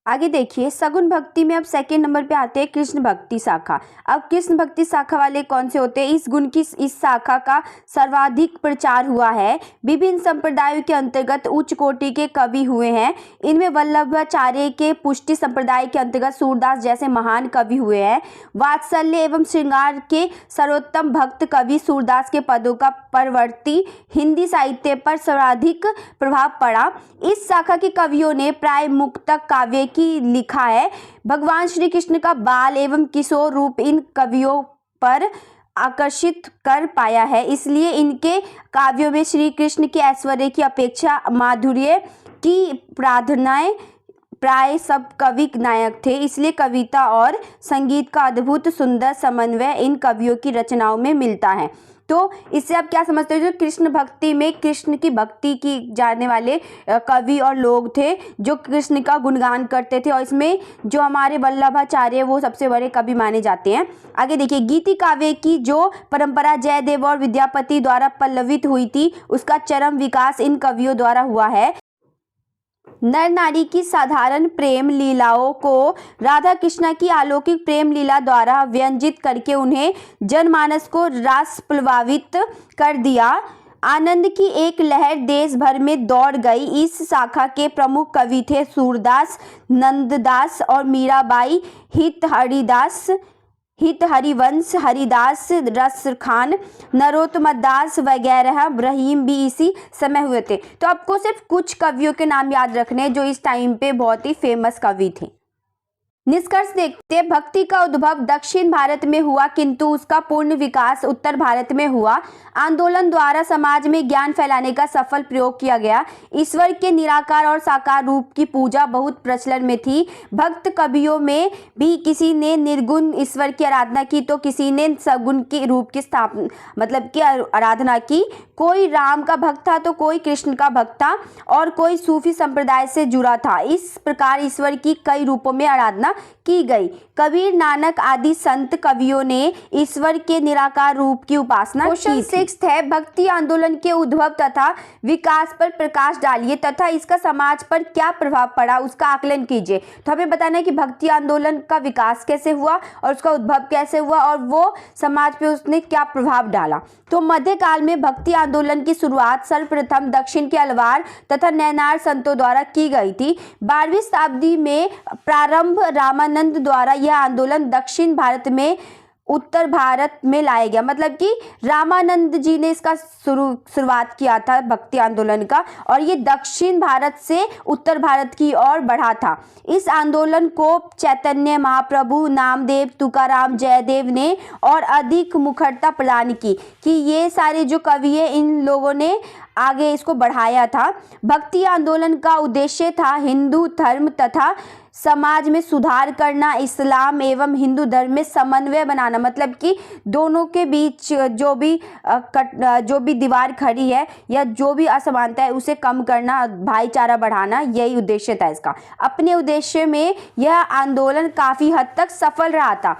आगे देखिए, सगुन भक्ति में अब सेकंड नंबर पे आते हैं कृष्ण भक्ति शाखा। अब कृष्ण भक्ति शाखा वाले कौन से होते हैं? इस गुण की इस शाखा का सर्वाधिक प्रचार हुआ है। विभिन्न संप्रदायों के अंतर्गत उच्च कोटि के कवि हुए हैं। इनमें वल्लभाचार्य के पुष्टि संप्रदाय के अंतर्गत सूरदास जैसे महान कवि हुए हैं। वात्सल्य एवं श्रृंगार के सर्वोत्तम भक्त कवि सूरदास के पदों का परवर्ती हिंदी साहित्य पर सर्वाधिक प्रभाव पड़ा। इस शाखा के कवियों ने प्राय मुक्तक काव्य की लिखा है। भगवान श्री कृष्ण का बाल एवं किशोर रूप इन कवियों पर आकर्षित कर पाया है, इसलिए इनके काव्यों में श्री कृष्ण के ऐश्वर्य की अपेक्षा माधुर्य की प्रार्थनाएं प्राय सब कवि नायक थे। इसलिए कविता और संगीत का अद्भुत सुंदर समन्वय इन कवियों की रचनाओं में मिलता है। तो इससे आप क्या समझते हो? जो कृष्ण भक्ति में कृष्ण की भक्ति की जाने वाले कवि और लोग थे जो कृष्ण का गुणगान करते थे, और इसमें जो हमारे वल्लभाचार्य वो सबसे बड़े कवि माने जाते हैं। आगे देखिए, गीति काव्य की जो परंपरा जयदेव और विद्यापति द्वारा पल्लवित हुई थी, उसका चरम विकास इन कवियों द्वारा हुआ है। नर नारी की साधारण प्रेम लीलाओं को राधा कृष्ण की अलौकिक प्रेम लीला द्वारा व्यंजित करके उन्हें जनमानस को रास प्लवावित कर दिया। आनंद की एक लहर देश भर में दौड़ गई। इस शाखा के प्रमुख कवि थे सूरदास, नंददास और मीराबाई। हित हरिवंश, हरिदास, रसखान, नरोत्तमदास वगैरह रहीम भी इसी समय हुए थे। तो आपको सिर्फ कुछ कवियों के नाम याद रखने जो इस टाइम पे बहुत ही फेमस कवि थे। निष्कर्ष देखते हैं, भक्ति का उद्भव दक्षिण भारत में हुआ किंतु उसका पूर्ण विकास उत्तर भारत में हुआ। आंदोलन द्वारा समाज में ज्ञान फैलाने का सफल प्रयोग किया गया। ईश्वर के निराकार और साकार रूप की पूजा बहुत प्रचलन में थी। भक्त कवियों में भी किसी ने निर्गुण ईश्वर की आराधना की तो किसी ने सगुण के रूप की स्थापना मतलब की आराधना की। कोई राम का भक्त था तो कोई कृष्ण का भक्त था और कोई सूफी संप्रदाय से जुड़ा था। इस प्रकार ईश्वर की कई रूपों में आराधना की गई। कबीर, नानक आदि संत कवियों ने ईश्वर के निराकार रूप की उपासना की थी। 6 है, भक्ति आंदोलन के उद्भव तथा विकास पर प्रकाश डालिए तथा इसका समाज पर क्या प्रभाव पड़ा उसका आकलन कीजिए। तो हमें बताना है कि भक्ति आंदोलन का विकास कैसे हुआ और उसका उद्भव कैसे हुआ और वो समाज पे उसने क्या प्रभाव डाला। तो मध्यकाल में भक्ति आंदोलन की शुरुआत सर्वप्रथम दक्षिण के अलवार तथा नैनार संतों द्वारा की गई थी। 12वीं शताब्दी में प्रारंभ रामानंद द्वारा यह आंदोलन दक्षिण भारत में उत्तर भारत में लाया गया। मतलब कि रामानंद जी ने इसका शुरुआत किया था भक्ति आंदोलन का, और ये दक्षिण भारत से उत्तर भारत की ओर बढ़ा था। इस आंदोलन को चैतन्य महाप्रभु, नामदेव, तुकाराम, जयदेव ने और अधिक मुखरता प्रदान की कि ये सारे जो कवि हैं इन लोगों ने आगे इसको बढ़ाया था। भक्ति आंदोलन का उद्देश्य था हिंदू धर्म तथा समाज में सुधार करना, इस्लाम एवं हिंदू धर्म में समन्वय बनाना। मतलब कि दोनों के बीच जो भी दीवार खड़ी है या जो भी असमानता है उसे कम करना, भाईचारा बढ़ाना, यही उद्देश्य था इसका। अपने उद्देश्य में यह आंदोलन काफ़ी हद तक सफल रहा था।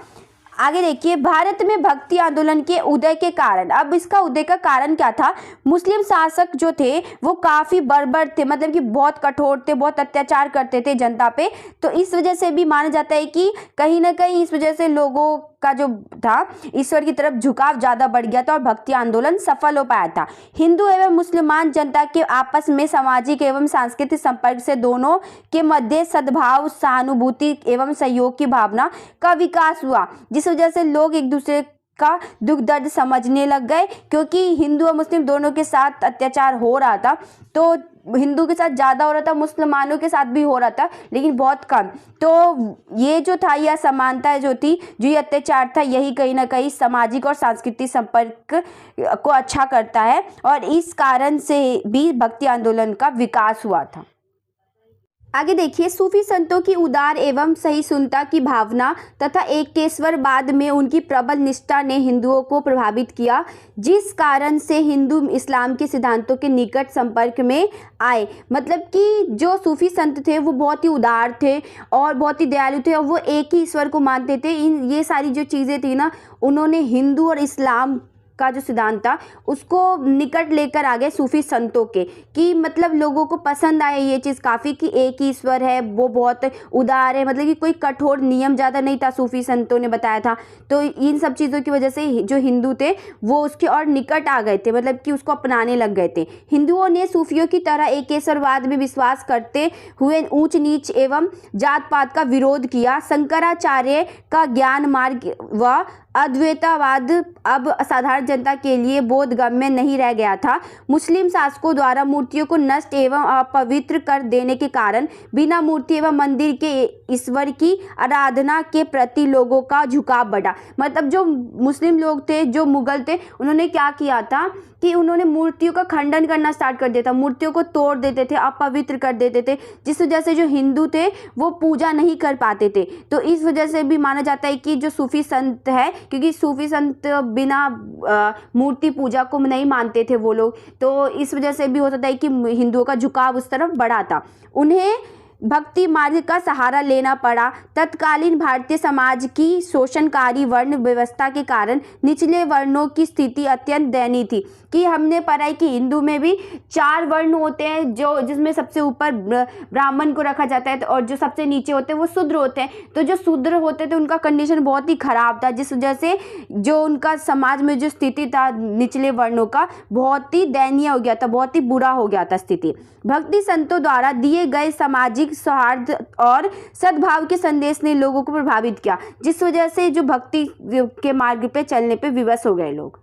आगे देखिए, भारत में भक्ति आंदोलन के उदय के कारण। अब इसका उदय का कारण क्या था? मुस्लिम शासक जो थे वो काफ़ी बर्बर थे, मतलब कि बहुत कठोर थे, बहुत अत्याचार करते थे जनता पे। तो इस वजह से भी माना जाता है कि कहीं ना कहीं इस वजह से लोगों का जो था ईश्वर की तरफ झुकाव ज़्यादा बढ़ गया था और भक्ति आंदोलन सफल हो पाया था। हिंदू एवं मुसलमान जनता के आपस में सामाजिक एवं सांस्कृतिक संपर्क से दोनों के मध्य सद्भाव, सहानुभूति एवं सहयोग की भावना का विकास हुआ, जिस वजह से लोग एक दूसरे का दुख दर्द समझने लग गए। क्योंकि हिंदू और मुस्लिम दोनों के साथ अत्याचार हो रहा था तो हिंदू के साथ ज़्यादा हो रहा था, मुसलमानों के साथ भी हो रहा था, लेकिन बहुत कम। तो ये जो था, यह असमानता जो थी, जो ये अत्याचार था, यही कहीं ना कहीं सामाजिक और सांस्कृतिक संपर्क को अच्छा करता है और इस कारण से भी भक्ति आंदोलन का विकास हुआ था। आगे देखिए, सूफी संतों की उदार एवं सहिष्णुता की भावना तथा एकेश्वरवाद में उनकी प्रबल निष्ठा ने हिंदुओं को प्रभावित किया, जिस कारण से हिंदू इस्लाम के सिद्धांतों के निकट संपर्क में आए। मतलब कि जो सूफी संत थे वो बहुत ही उदार थे और बहुत ही दयालु थे और वो एक ही ईश्वर को मानते थे। ये सारी जो चीज़ें थी ना, उन्होंने हिंदू और इस्लाम का जो सिद्धांत था उसको निकट लेकर आ गए सूफी संतों के, कि मतलब लोगों को पसंद आया ये चीज़ काफ़ी, कि एक ही ईश्वर है, वो बहुत उदार है, मतलब कि कोई कठोर नियम ज़्यादा नहीं था, सूफी संतों ने बताया था। तो इन सब चीज़ों की वजह से जो हिंदू थे वो उसके और निकट आ गए थे, मतलब कि उसको अपनाने लग गए थे। हिंदुओं ने सूफियों की तरह एकेश्वरवाद में विश्वास करते हुए ऊंच नीच एवं जात पात का विरोध किया। शंकराचार्य का ज्ञान मार्ग व अद्वैतवाद अब साधारण जनता के लिए बोधगम्य नहीं रह गया था। मुस्लिम शासकों द्वारा मूर्तियों को नष्ट एवं अपवित्र कर देने के कारण बिना मूर्ति एवं मंदिर के ईश्वर की आराधना के प्रति लोगों का झुकाव बढ़ा। मतलब जो मुस्लिम लोग थे, जो मुगल थे, उन्होंने क्या किया था कि उन्होंने मूर्तियों का खंडन करना स्टार्ट कर दिया था, मूर्तियों को तोड़ देते थे, अपवित्र कर देते थे, जिस वजह से जो हिंदू थे वो पूजा नहीं कर पाते थे। तो इस वजह से भी माना जाता है कि जो सूफी संत है, क्योंकि सूफी संत बिना मूर्ति पूजा को नहीं मानते थे वो लोग, तो इस वजह से भी हो सकता है कि हिंदुओं का झुकाव उस तरफ बढ़ा था। उन्हें भक्ति मार्ग का सहारा लेना पड़ा। तत्कालीन भारतीय समाज की शोषणकारी वर्ण व्यवस्था के कारण निचले वर्णों की स्थिति अत्यंत दयनीय थी। कि हमने पढ़ा है कि हिंदू में भी 4 वर्ण होते हैं, जो जिसमें सबसे ऊपर ब्राह्मण को रखा जाता है और जो सबसे नीचे होते हैं वो शूद्र होते हैं। तो जो शूद्र होते थे उनका कंडीशन बहुत ही खराब था, जिस वजह से जो उनका समाज में जो स्थिति था निचले वर्णों का, बहुत ही दयनीय हो गया था, बहुत ही बुरा हो गया था स्थिति। भक्ति संतों द्वारा दिए गए सामाजिक सौहार्द और सद्भाव के संदेश ने लोगों को प्रभावित किया, जिस वजह से जो भक्ति के मार्ग पे चलने पे विवश हो गए लोग।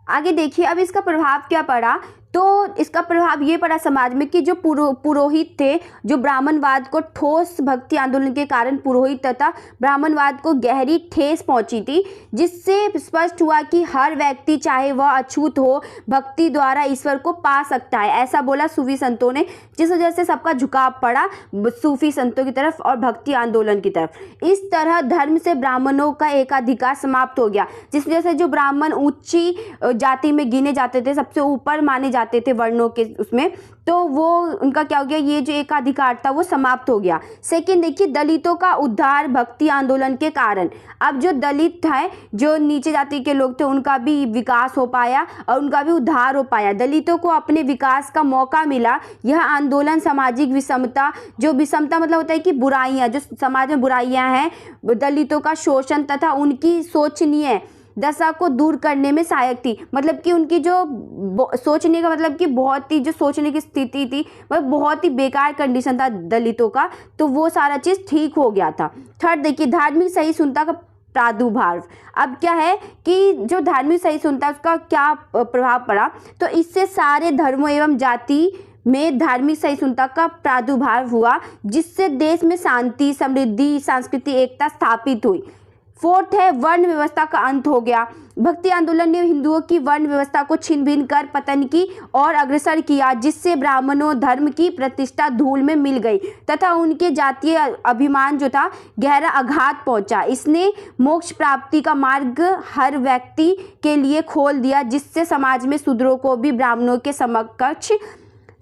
आगे देखिए, अब इसका प्रभाव क्या पड़ा। तो इसका प्रभाव ये पड़ा समाज में कि जो पुरोहित थे, जो ब्राह्मणवाद को ठोस भक्ति आंदोलन के कारण पुरोहित तथा ब्राह्मणवाद को गहरी ठेस पहुंची थी, जिससे स्पष्ट हुआ कि हर व्यक्ति चाहे वह अछूत हो, भक्ति द्वारा ईश्वर को पा सकता है। ऐसा बोला सूफी संतों ने, जिस वजह से सबका झुकाव पड़ा सूफी संतों की तरफ और भक्ति आंदोलन की तरफ। इस तरह धर्म से ब्राह्मणों का एकाधिकार समाप्त हो गया, जिस वजह से जो ब्राह्मण ऊंची जाति में गिने जाते थे, सबसे ऊपर माने जाते थे वर्णों के उसमें, तो वो उनका क्या हो गया, ये जो एकाधिकार था वो समाप्त हो गया। सेकंड देखिए, दलितों का उद्धार भक्ति आंदोलन के कारण। अब जो दलित है, जो नीचे जाति के लोग थे, उनका भी विकास हो पाया और उनका भी उद्धार हो पाया। दलितों को अपने विकास का मौका मिला। यह आंदोलन सामाजिक विषमता, जो विषमता मतलब होता है कि बुराइयां, जो समाज में बुराइयां हैं, दलितों का शोषण तथा उनकी शोचनीय दशा को दूर करने में सहायक थी। मतलब कि उनकी जो सोचने का मतलब कि बहुत ही जो सोचने की स्थिति थी, मतलब बहुत ही बेकार कंडीशन था दलितों का, तो वो सारा चीज़ ठीक हो गया था। थर्ड देखिए, धार्मिक सहिष्णुता का प्रादुर्भाव। अब क्या है कि जो धार्मिक सहिष्णुता उसका क्या प्रभाव पड़ा, तो इससे सारे धर्मों एवं जाति में धार्मिक सहिष्णुता का प्रादुर्भाव हुआ, जिससे देश में शांति, समृद्धि, सांस्कृतिक एकता स्थापित हुई। फोर्थ है, वर्ण व्यवस्था का अंत हो गया। भक्ति आंदोलन ने हिंदुओं की वर्ण व्यवस्था को छिन भिन कर पतन की और अग्रसर किया, जिससे ब्राह्मणों धर्म की प्रतिष्ठा धूल में मिल गई तथा उनके जातीय अभिमान जो था गहरा आघात पहुंचा। इसने मोक्ष प्राप्ति का मार्ग हर व्यक्ति के लिए खोल दिया, जिससे समाज में शूद्रों को भी ब्राह्मणों के समकक्ष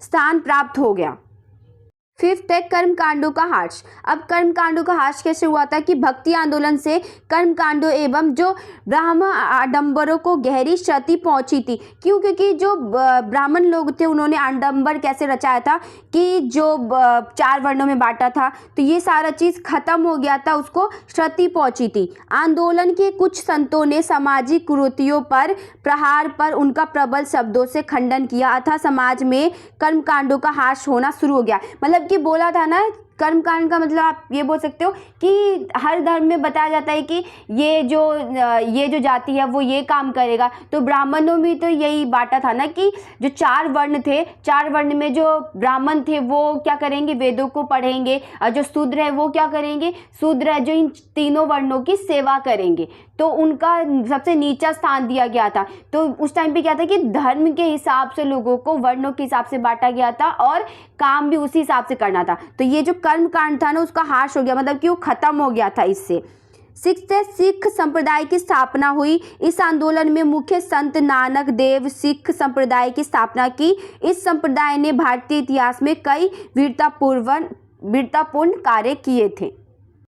स्थान प्राप्त हो गया। फिफ्थ है, कर्म कांडों का ह्रास। अब कर्म कांडों का ह्रास कैसे हुआ था कि भक्ति आंदोलन से कर्म कांडों एवं जो ब्राह्मण आडंबरों को गहरी क्षति पहुंची थी। क्यों? क्योंकि जो ब्राह्मण लोग थे उन्होंने आडंबर कैसे रचाया था कि जो 4 वर्णों में बांटा था, तो ये सारा चीज़ खत्म हो गया था, उसको क्षति पहुंची थी। आंदोलन के कुछ संतों ने सामाजिक कुरीतियों पर, प्रहार पर उनका प्रबल शब्दों से खंडन किया, अतः समाज में कर्म कांडों का ह्रास होना शुरू हो गया। मतलब कि बोला था ना, कर्मकांड का मतलब आप ये बोल सकते हो कि हर धर्म में बताया जाता है कि ये जो जाति है वो ये काम करेगा। तो ब्राह्मणों में तो यही बांटा था ना कि जो 4 वर्ण थे, 4 वर्ण में जो ब्राह्मण थे वो क्या करेंगे, वेदों को पढ़ेंगे, और जो शूद्र है वो क्या करेंगे, शूद्र है जो इन तीनों वर्णों की सेवा करेंगे। तो उनका सबसे नीचा स्थान दिया गया था। तो उस टाइम पे क्या था कि धर्म के हिसाब से लोगों को वर्णों के हिसाब से बांटा गया था और काम भी उसी हिसाब से करना था। तो ये जो कर्म कांड था ना उसका हाश हो गया, मतलब कि वो खत्म हो गया था इससे। सिख संप्रदाय की स्थापना हुई। इस आंदोलन में मुख्य संत नानक देव सिख संप्रदाय की स्थापना की। इस संप्रदाय ने भारतीय इतिहास में कई वीरतापूर्ण कार्य किए थे।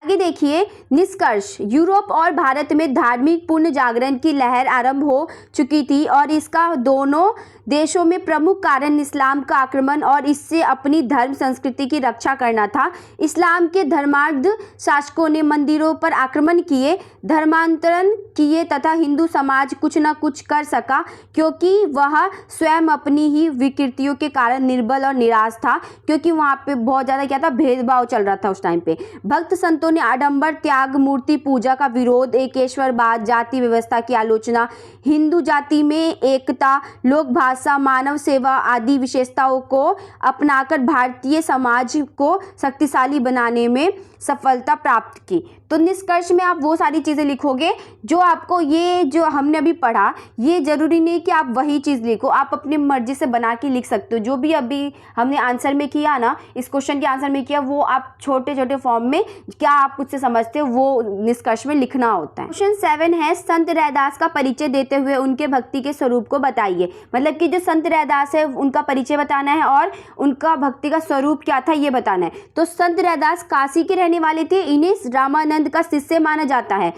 आगे देखिए निष्कर्ष। यूरोप और भारत में धार्मिक पुण्य जागरण की लहर आरंभ हो चुकी थी और इसका दोनों देशों में प्रमुख कारण इस्लाम का आक्रमण और इससे अपनी धर्म संस्कृति की रक्षा करना था। इस्लाम के धर्मांध शासकों ने मंदिरों पर आक्रमण किए, धर्मांतरण किए तथा हिंदू समाज कुछ न कुछ कर सका क्योंकि वह स्वयं अपनी ही विकृतियों के कारण निर्बल और निराश था, क्योंकि वहाँ पे बहुत ज़्यादा क्या था, भेदभाव चल रहा था उस टाइम पे। भक्त संतों ने आडंबर त्याग, मूर्ति पूजा का विरोध, एकेश्वरवाद, जाति व्यवस्था की आलोचना, हिंदू जाति में एकता, लोक भाषा, मानव सेवा आदि विशेषताओं को अपनाकर भारतीय समाज को शक्तिशाली बनाने में सफलता प्राप्त की। तो निष्कर्ष में आप वो सारी चीज़ें लिखोगे जो आपको, ये जो हमने अभी पढ़ा, ये जरूरी नहीं कि आप वही चीज़ लिखो, आप अपनी मर्जी से बना के लिख सकते हो। जो भी अभी हमने आंसर में किया ना, इस क्वेश्चन के आंसर में किया, वो आप छोटे छोटे फॉर्म में क्या आप उससे समझते हो वो निष्कर्ष में लिखना होता है। क्वेश्चन 7 है संत रैदास का परिचय देते हुए उनके भक्ति के स्वरूप को बताइए। मतलब कि जो संत रैदास है उनका परिचय बताना है और उनका भक्ति का स्वरूप क्या था ये बताना है। तो संत रैदास काशी के रहने वाले थे। इन्हें रामानंद का शिष्य माना जाता है,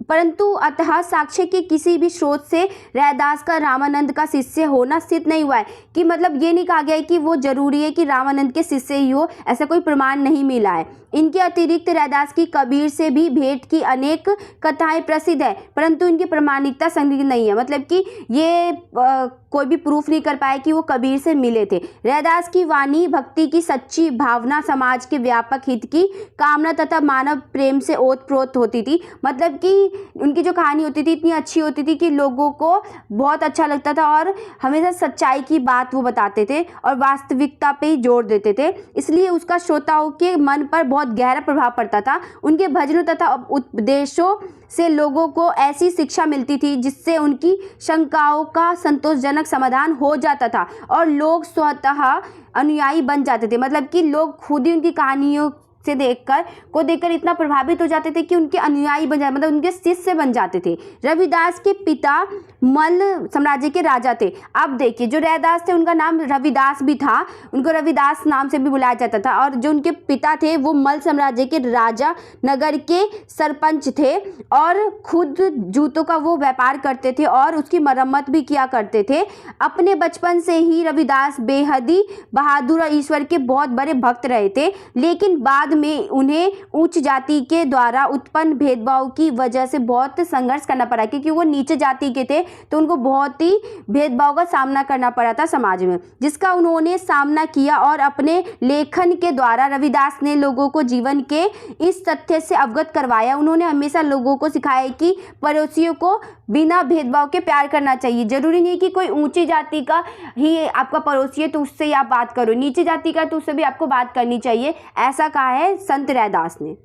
परंतु अतः साक्ष्य के किसी भी स्रोत से रैदास का रामानंद का शिष्य होना सिद्ध नहीं हुआ है। कि मतलब ये नहीं कहा गया है कि वो जरूरी है कि रामानंद के शिष्य ही हो, ऐसा कोई प्रमाण नहीं मिला है। इनके अतिरिक्त रैदास की कबीर से भी भेंट की अनेक कथाएं प्रसिद्ध है, परंतु इनकी प्रमाणिकता संदिग्ध नहीं है। मतलब कि ये कोई भी प्रूफ नहीं कर पाए कि वो कबीर से मिले थे। रैदास की वाणी भक्ति की सच्ची भावना, समाज के व्यापक हित की कामना तथा मानव प्रेम से ओतप्रोत होती थी। मतलब कि उनकी जो कहानी होती थी इतनी अच्छी होती थी कि लोगों को बहुत अच्छा लगता था और हमेशा सच्चाई की बात वो बताते थे और वास्तविकता पे ही जोर देते थे, इसलिए उसका श्रोताओं के मन पर बहुत गहरा प्रभाव पड़ता था। उनके भजनों तथा उपदेशों से लोगों को ऐसी शिक्षा मिलती थी जिससे उनकी शंकाओं का संतोषजनक समाधान हो जाता था और लोग स्वतः अनुयायी बन जाते थे। मतलब कि लोग खुद ही उनकी कहानियों से देखकर इतना प्रभावित हो जाते थे कि उनके अनुयायी बन जाते, मतलब उनके शिष्य बन जाते थे। रविदास के पिता मल्ल साम्राज्य के राजा थे। अब देखिए जो रैदास थे उनका नाम रविदास भी था, उनको रविदास नाम से भी बुलाया जाता था, और जो उनके पिता थे वो मल्ल साम्राज्य के राजा नगर के सरपंच थे और खुद जूतों का वो व्यापार करते थे और उसकी मरम्मत भी किया करते थे। अपने बचपन से ही रविदास बेहद बहादुर और ईश्वर के बहुत बड़े भक्त रहे थे, लेकिन बाद में उन्हें उच्च जाति के द्वारा उत्पन्न भेदभाव की वजह से बहुत संघर्ष करना पड़ा, क्योंकि वो नीचे जाति के थे तो उनको बहुत ही भेदभाव का सामना करना पड़ा था समाज में, जिसका उन्होंने सामना किया। और अपने लेखन के द्वारा रविदास ने लोगों को जीवन के इस तथ्य से अवगत करवाया। उन्होंने हमेशा लोगों को सिखाया कि पड़ोसियों को बिना भेदभाव के प्यार करना चाहिए। जरूरी नहीं कि कोई ऊंची जाति का ही आपका पड़ोसी है तो उससे ही आप बात करो, नीची जाति का तो उससे भी आपको बात करनी चाहिए, ऐसा कहा है संत रैदास ने।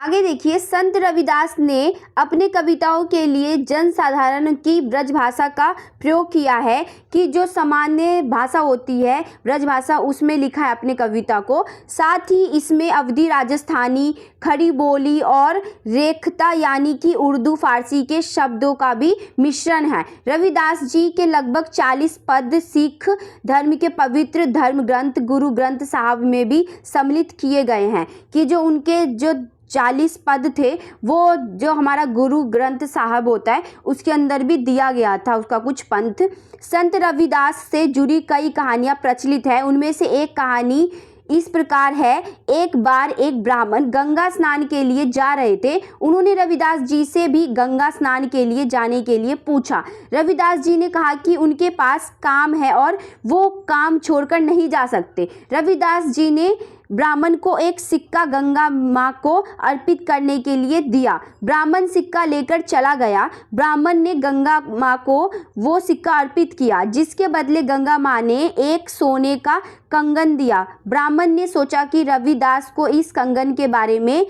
आगे देखिए संत रविदास ने अपने कविताओं के लिए जनसाधारण की ब्रज भाषा का प्रयोग किया है, कि जो सामान्य भाषा होती है ब्रज भाषा, उसमें लिखा है अपने कविता को। साथ ही इसमें अवधी, राजस्थानी, खड़ी बोली और रेखता यानी कि उर्दू फारसी के शब्दों का भी मिश्रण है। रविदास जी के लगभग 40 पद सिख धर्म के पवित्र धर्म ग्रंथ गुरु ग्रंथ साहब में भी सम्मिलित किए गए हैं, कि जो उनके जो 40 पद थे वो जो हमारा गुरु ग्रंथ साहब होता है उसके अंदर भी दिया गया था उसका कुछ पंथ। संत रविदास से जुड़ी कई कहानियाँ प्रचलित है। उनमें से एक कहानी इस प्रकार है। एक बार एक ब्राह्मण गंगा स्नान के लिए जा रहे थे। उन्होंने रविदास जी से भी गंगा स्नान के लिए जाने के लिए पूछा। रविदास जी ने कहा कि उनके पास काम है और वो काम छोड़कर नहीं जा सकते। रविदास जी ने ब्राह्मण को एक सिक्का गंगा माँ को अर्पित करने के लिए दिया। ब्राह्मण सिक्का लेकर चला गया। ब्राह्मण ने गंगा माँ को वो सिक्का अर्पित किया, जिसके बदले गंगा माँ ने एक सोने का कंगन दिया। ब्राह्मण ने सोचा कि रविदास को इस कंगन के बारे में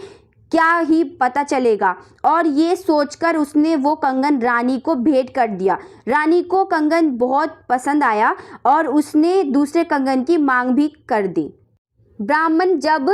क्या ही पता चलेगा, और ये सोचकर उसने वो कंगन रानी को भेंट कर दिया। रानी को कंगन बहुत पसंद आया और उसने दूसरे कंगन की मांग भी कर दी। ब्राह्मण जब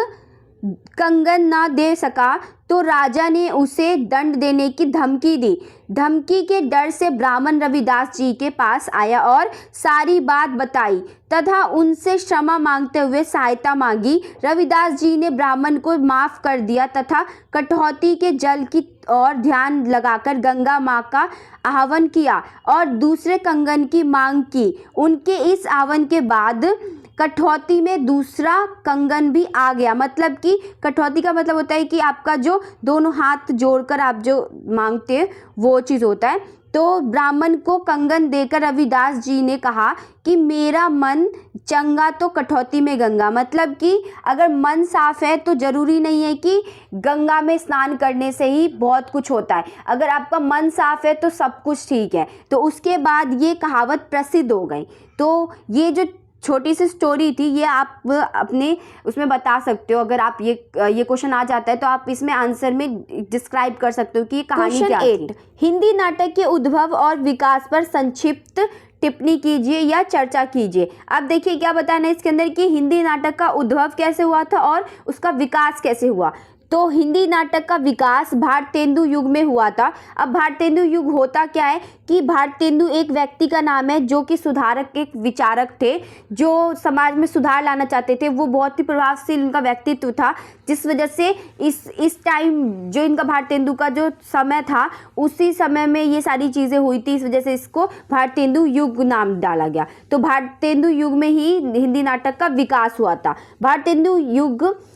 कंगन ना दे सका तो राजा ने उसे दंड देने की धमकी दी। धमकी के डर से ब्राह्मण रविदास जी के पास आया और सारी बात बताई तथा उनसे क्षमा मांगते हुए सहायता मांगी। रविदास जी ने ब्राह्मण को माफ़ कर दिया तथा कटौती के जल की ओर ध्यान लगाकर गंगा माँ का आह्वान किया और दूसरे कंगन की मांग की। उनके इस आह्वान के बाद कठौती में दूसरा कंगन भी आ गया। मतलब कि कठौती का मतलब होता है कि आपका जो दोनों हाथ जोड़कर आप जो मांगते हैं वो चीज़ होता है। तो ब्राह्मण को कंगन देकर रविदास जी ने कहा कि मेरा मन चंगा तो कठौती में गंगा। मतलब कि अगर मन साफ है तो ज़रूरी नहीं है कि गंगा में स्नान करने से ही बहुत कुछ होता है। अगर आपका मन साफ है तो सब कुछ ठीक है। तो उसके बाद ये कहावत प्रसिद्ध हो गई। तो ये जो छोटी सी स्टोरी थी ये आप अपने उसमें बता सकते हो। अगर आप ये क्वेश्चन आ जाता है तो आप इसमें आंसर में डिस्क्राइब कर सकते हो कि ये कहानी क्या थी। हिंदी नाटक के उद्भव और विकास पर संक्षिप्त टिप्पणी कीजिए या चर्चा कीजिए। अब देखिए क्या बताना है इसके अंदर कि हिंदी नाटक का उद्भव कैसे हुआ था और उसका विकास कैसे हुआ। तो हिंदी नाटक का विकास भारतेंदु युग में हुआ था। अब भारतेंदु युग होता क्या है कि भारतेंदु एक व्यक्ति का नाम है जो कि सुधारक, एक विचारक थे जो समाज में सुधार लाना चाहते थे। वो बहुत ही प्रभावशील उनका व्यक्तित्व था, जिस वजह से इस टाइम जो इनका भारतेंदु का जो समय था उसी समय में ये सारी चीज़ें हुई थी। इस वजह से इसको भारतेंदु युग नाम डाला गया। तो भारतेंदु युग में ही हिंदी नाटक का विकास हुआ था।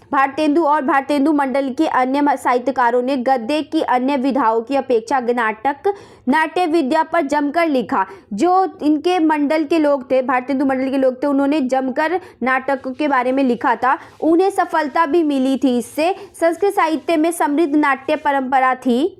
भारतेंदु और भारतेंदु मंडल के अन्य साहित्यकारों ने गद्य की अन्य विधाओं की अपेक्षा नाट्य विद्या पर जमकर लिखा। जो इनके मंडल के लोग थे, भारतेंदु मंडल के लोग थे, उन्होंने जमकर नाटक के बारे में लिखा था। उन्हें सफलता भी मिली थी। इससे संस्कृत साहित्य में समृद्ध नाट्य परंपरा थी।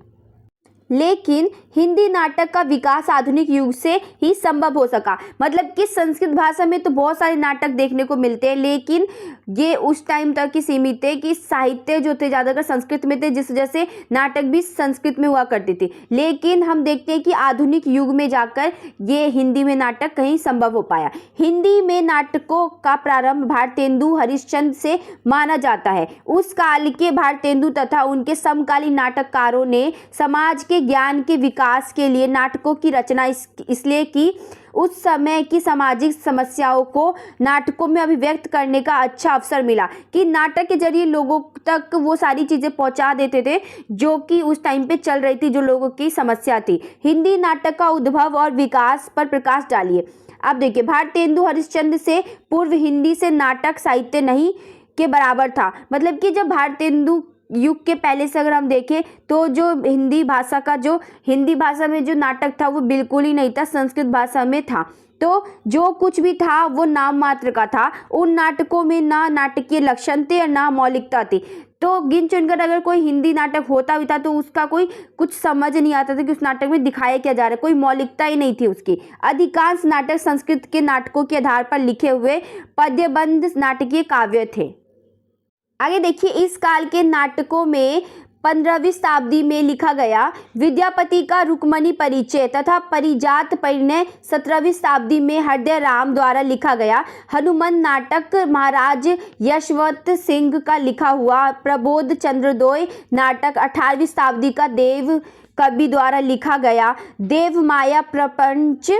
लेकिन हिंदी नाटक का विकास आधुनिक युग से ही संभव हो सका। मतलब कि संस्कृत भाषा में तो बहुत सारे नाटक देखने को मिलते हैं, लेकिन ये उस टाइम तक ही सीमित थे कि साहित्य जो थे ज़्यादातर संस्कृत में थे, जिस वजह से नाटक भी संस्कृत में हुआ करती थी। लेकिन हम देखते हैं कि आधुनिक युग में जाकर ये हिंदी में नाटक कहीं संभव हो पाया। हिंदी में नाटकों का प्रारंभ भारतेंदु हरिश्चंद्र से माना जाता है। उस काल के भारतेंदु तथा उनके समकालीन नाटककारों ने समाज के ज्ञान के विकास के लिए नाटकों की रचना इसलिए की। उस समय की सामाजिक समस्याओं को नाटकों में अभिव्यक्त करने का अच्छा अवसर मिला कि नाटक के जरिए लोगों तक वो सारी चीज़ें पहुंचा देते थे जो कि उस टाइम पे चल रही थी, जो लोगों की समस्या थी। हिंदी नाटक का उद्भव और विकास पर प्रकाश डालिए। अब देखिए, भारतेंदु हरिश्चंद्र से पूर्व हिंदी से नाटक साहित्य नहीं के बराबर था। मतलब कि जब भारतेंदु युग के पहले से अगर हम देखें तो जो हिंदी भाषा में जो नाटक था वो बिल्कुल ही नहीं था, संस्कृत भाषा में था। तो जो कुछ भी था वो नाम मात्र का था। उन नाटकों में ना नाटकीय लक्षण थे और ना मौलिकता थी। तो गिन चुनकर अगर कोई हिंदी नाटक होता भी था तो उसका कोई कुछ समझ नहीं आता था कि उस नाटक में दिखाया क्या जा रहा है, कोई मौलिकता ही नहीं थी उसकी। अधिकांश नाटक संस्कृत के नाटकों के आधार पर लिखे हुए पद्यबंध नाटकीय काव्य थे। आगे देखिए, इस काल के नाटकों में 15वीं शताब्दी में लिखा गया विद्यापति का रुक्मणी परिचय तथा परिजात परिणय 17वीं शताब्दी में हृदय राम द्वारा लिखा गया हनुमान नाटक, महाराज यशवंत सिंह का लिखा हुआ प्रबोध चंद्रोदय नाटक 18वीं शताब्दी का देव कवि द्वारा लिखा गया देव माया प्रपंच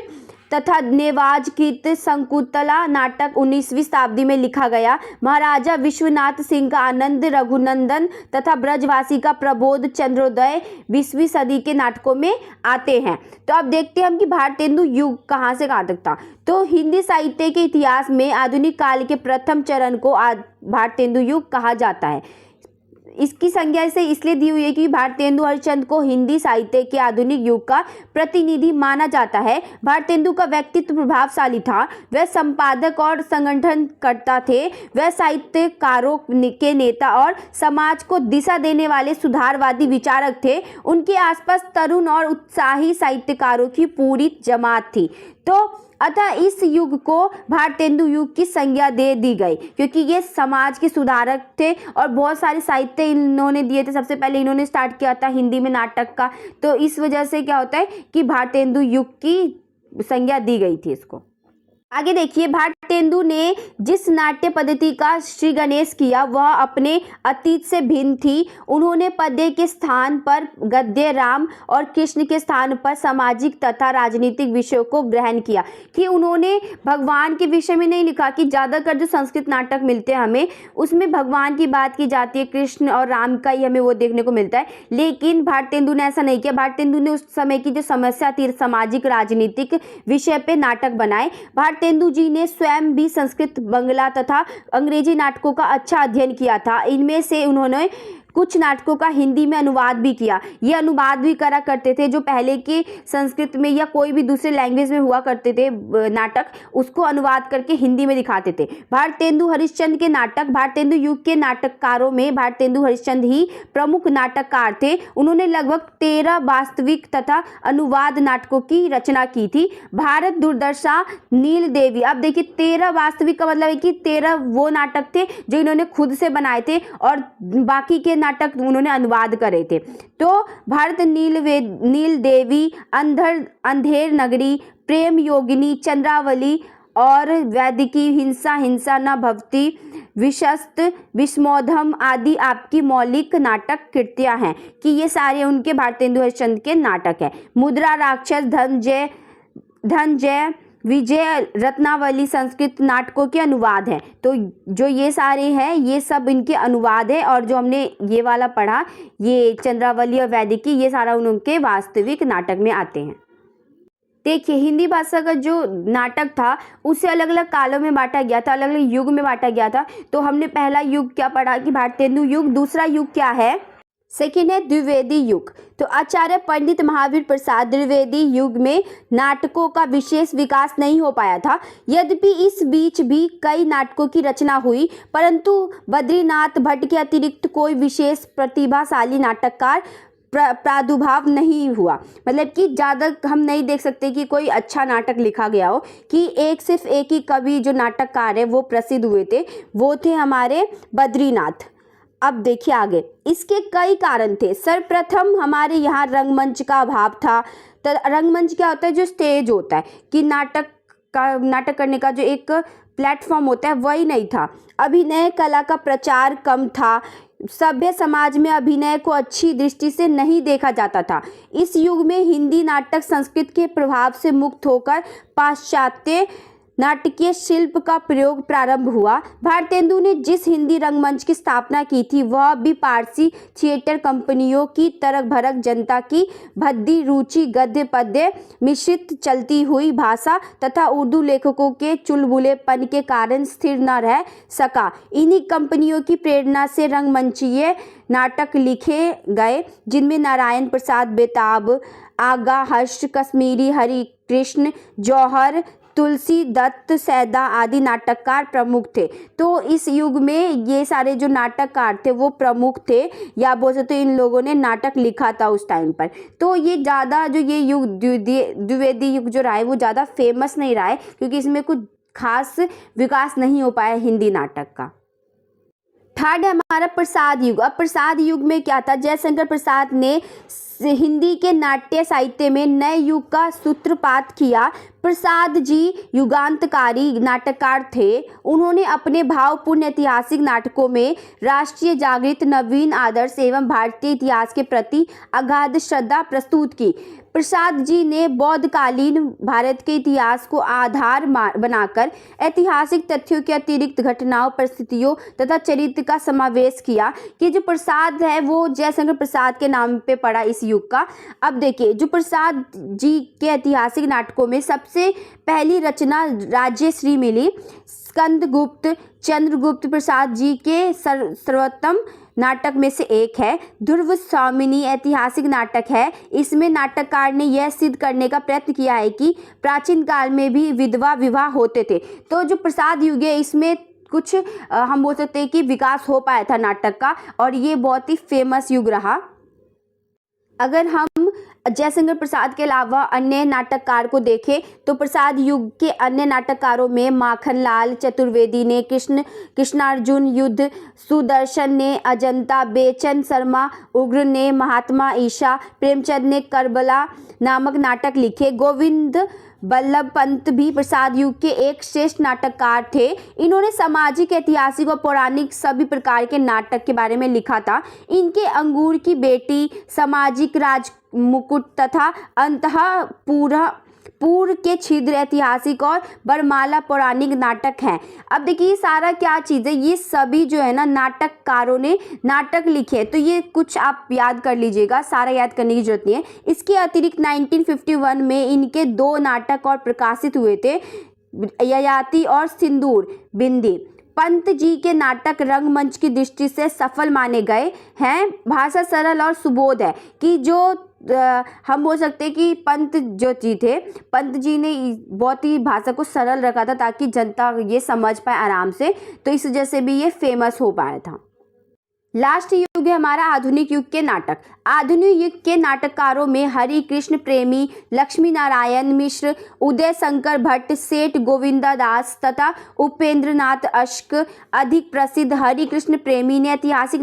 तथा नेवाज कृत शंकुतला नाटक 19वीं शताब्दी में लिखा गया। महाराजा विश्वनाथ सिंह का आनंद रघुनंदन तथा ब्रजवासी का प्रबोध चंद्रोदय 20वीं सदी के नाटकों में आते हैं। तो अब देखते हैं हम कि भारतेंदु युग कहाँ से कहाँ तक था। तो हिंदी साहित्य के इतिहास में आधुनिक काल के प्रथम चरण को भारतेंदु युग कहा जाता है। इसकी संज्ञा इसे इसलिए दी हुई है कि भारतेंदु हरिश्चंद्र को हिंदी साहित्य के आधुनिक युग का प्रतिनिधि माना जाता है। भारतेंदु का व्यक्तित्व प्रभावशाली था। वह संपादक और संगठनकर्ता थे। वह साहित्यकारों के नेता और समाज को दिशा देने वाले सुधारवादी विचारक थे। उनके आसपास तरुण और उत्साही साहित्यकारों की पूरी जमात थी। तो अतः इस युग को भारतेंदु युग की संज्ञा दे दी गई, क्योंकि ये समाज के सुधारक थे और बहुत सारे साहित्य इन्होंने दिए थे। सबसे पहले इन्होंने स्टार्ट किया था हिंदी में नाटक का, तो इस वजह से क्या होता है कि भारतेंदु युग की संज्ञा दी गई थी इसको। आगे देखिए, भारतेंदु ने जिस नाट्य पद्धति का श्री गणेश किया वह अपने अतीत से भिन्न थी। उन्होंने पद्य के स्थान पर गद्य, राम और कृष्ण के स्थान पर सामाजिक तथा राजनीतिक विषयों को ग्रहण किया। कि उन्होंने भगवान के विषय में नहीं लिखा, कि ज़्यादातर जो संस्कृत नाटक मिलते हैं हमें उसमें भगवान की बात की जाती है, कृष्ण और राम का ही हमें वो देखने को मिलता है। लेकिन भारतेंदु ने ऐसा नहीं किया। भारतेंदु ने उस समय की जो समस्या थी सामाजिक राजनीतिक विषय पे नाटक बनाए। भारतेंदु जी ने स्वयं भी संस्कृत, बंगला तथा अंग्रेजी नाटकों का अच्छा अध्ययन किया था। इनमें से उन्होंने कुछ नाटकों का हिंदी में अनुवाद भी किया। ये अनुवाद भी करा करते थे जो पहले के संस्कृत में या कोई भी दूसरे लैंग्वेज में हुआ करते थे नाटक, उसको अनुवाद करके हिंदी में दिखाते थे। भारतेंदु हरिश्चंद्र के नाटक, भारतेंदु युग के नाटककारों में भारतेंदु हरिश्चंद्र ही प्रमुख नाटककार थे। उन्होंने लगभग 13 वास्तविक तथा अनुवाद नाटकों की रचना की थी। भारत दुर्दशा, नील देवी, अब देखिए 13 वास्तविक का मतलब है कि 13 वो नाटक थे जो इन्होंने खुद से बनाए थे और बाकी के नाटक उन्होंने अनुवाद करे थे। तो भारत नील देवी, अंधेर नगरी, प्रेम योगिनी, चंद्रावली और वैदिकी, हिंसा न भवति, विशस्त, विस्मोधम आदि आपकी मौलिक नाटक कृतियां हैं। कि ये सारे उनके भारतेंदु हरिश्चंद्र के नाटक हैं। मुद्रा राक्षस, धनंजय, विजय, रत्नावली संस्कृत नाटकों के अनुवाद हैं। तो जो ये सारे हैं ये सब इनके अनुवाद है। और जो हमने ये वाला पढ़ा, ये चंद्रावली और वैदिकी, ये सारा उनके वास्तविक नाटक में आते हैं। देखिए, हिंदी भाषा का जो नाटक था उसे अलग अलग कालों में बांटा गया था, अलग अलग युग में बांटा गया था। तो हमने पहला युग क्या पढ़ा कि भारतेंदु युग। दूसरा युग क्या है? सेकेंड है द्विवेदी युग। तो आचार्य पंडित महावीर प्रसाद द्विवेदी युग में नाटकों का विशेष विकास नहीं हो पाया था। यद्यपि इस बीच भी कई नाटकों की रचना हुई, परंतु बद्रीनाथ भट्ट के अतिरिक्त कोई विशेष प्रतिभाशाली नाटककार प्रादुर्भाव नहीं हुआ। मतलब कि ज़्यादा हम नहीं देख सकते कि कोई अच्छा नाटक लिखा गया हो। कि सिर्फ एक ही कवि जो नाटककार है वो प्रसिद्ध हुए थे, वो थे हमारे बद्रीनाथ। अब देखिए आगे, इसके कई कारण थे। सर्वप्रथम हमारे यहाँ रंगमंच का अभाव था। तो रंगमंच क्या होता है? जो स्टेज होता है, कि नाटक करने का जो एक प्लेटफॉर्म होता है वही नहीं था। अभिनय कला का प्रचार कम था। सभ्य समाज में अभिनय को अच्छी दृष्टि से नहीं देखा जाता था। इस युग में हिंदी नाटक संस्कृत के प्रभाव से मुक्त होकर पाश्चात्य नाटकीय शिल्प का प्रयोग प्रारंभ हुआ। भारतेंदु ने जिस हिंदी रंगमंच की स्थापना की थी वह भी पारसी थिएटर कंपनियों की तरक भरक जनता की भद्दी रुचि, गद्य पद्य मिश्रित चलती हुई भाषा तथा उर्दू लेखकों के चुलबुलेपन के कारण स्थिर न रह सका। इन्हीं कंपनियों की प्रेरणा से रंगमंचीय नाटक लिखे गए, जिनमें नारायण प्रसाद बेताब, आगा हर्ष, कश्मीरी हरि कृष्ण, जौहर, तुलसी दत्त, सैदा आदि नाटककार प्रमुख थे। तो इस युग में ये सारे जो नाटककार थे वो प्रमुख थे, या बोल सकते तो इन लोगों ने नाटक लिखा था उस टाइम पर। तो ये ज़्यादा जो ये युग द्विवेदी युग जो रहा है वो ज़्यादा फेमस नहीं रहा है, क्योंकि इसमें कुछ खास विकास नहीं हो पाया हिंदी नाटक का। थर्ड है हमारा प्रसाद युग। अब प्रसाद युग में क्या था? जयशंकर प्रसाद ने हिंदी के नाट्य साहित्य में नए युग का सूत्रपात किया। प्रसाद जी युगांतकारी नाटककार थे। उन्होंने अपने भावपूर्ण ऐतिहासिक नाटकों में राष्ट्रीय जागृत, नवीन आदर्श एवं भारतीय इतिहास के प्रति अगाध श्रद्धा प्रस्तुत की। प्रसाद जी ने बौद्धकालीन भारत के इतिहास को आधार बनाकर ऐतिहासिक तथ्यों के अतिरिक्त घटनाओं, परिस्थितियों तथा चरित्र का समावेश किया। कि जो प्रसाद है वो जयशंकर प्रसाद के नाम पे पड़ा इस युग का। अब देखिए, जो प्रसाद जी के ऐतिहासिक नाटकों में सबसे पहली रचना राज्यश्री मिली। स्कंदगुप्त, चंद्रगुप्त प्रसाद जी के सर्वोत्तम नाटक में से एक है। ध्रुव स्वामिनी ऐतिहासिक नाटक है। इसमें नाटककार ने यह सिद्ध करने का प्रयत्न किया है कि प्राचीन काल में भी विधवा विवाह होते थे। तो जो प्रसाद युग है इसमें कुछ हम बोल सकते हैं कि विकास हो पाया था नाटक का, और ये बहुत ही फेमस युग रहा। अगर हम जयशंकर प्रसाद के अलावा अन्य नाटककार को देखें तो प्रसाद युग के अन्य नाटककारों में माखनलाल चतुर्वेदी ने कृष्णार्जुन युद्ध, सुदर्शन ने अजंता, बेचन शर्मा उग्र ने महात्मा ईशा, प्रेमचंद ने करबला नामक नाटक लिखे। गोविंद बल्लभ पंत भी प्रसाद युग के एक श्रेष्ठ नाटककार थे। इन्होंने सामाजिक, ऐतिहासिक और पौराणिक सभी प्रकार के नाटक के बारे में लिखा था। इनके अंगूर की बेटी, सामाजिक राजमुकुट तथा अंतःपुर के छिद्र ऐतिहासिक और बरमाला पौराणिक नाटक हैं। अब देखिए सारा क्या चीज़ है, ये सभी जो है ना नाटककारों ने नाटक लिखे, तो ये कुछ आप याद कर लीजिएगा, सारा याद करने की जरूरत नहीं है। इसके अतिरिक्त 1951 में इनके 2 नाटक और प्रकाशित हुए थे, ययाति और सिंदूर बिंदी। पंत जी के नाटक रंगमंच की दृष्टि से सफल माने गए हैं। भाषा सरल और सुबोध है कि जो हम बोल सकते हैं कि पंत जी ने बहुत ही भाषा को सरल रखा था ताकि जनता ये समझ पाए आराम से, तो इस वजह से भी ये फेमस हो पाया था। लास्ट युग है हमारा आधुनिक युग के नाटक। आधुनिक युग के नाटककारों में हरि कृष्ण प्रेमी, लक्ष्मी नारायण मिश्र, उदय शंकर भट्ट, सेठ गोविंदा दास तथा उपेंद्र नाथ अश्क अधिक प्रसिद्ध। हरि कृष्ण प्रेमी ने ऐतिहासिक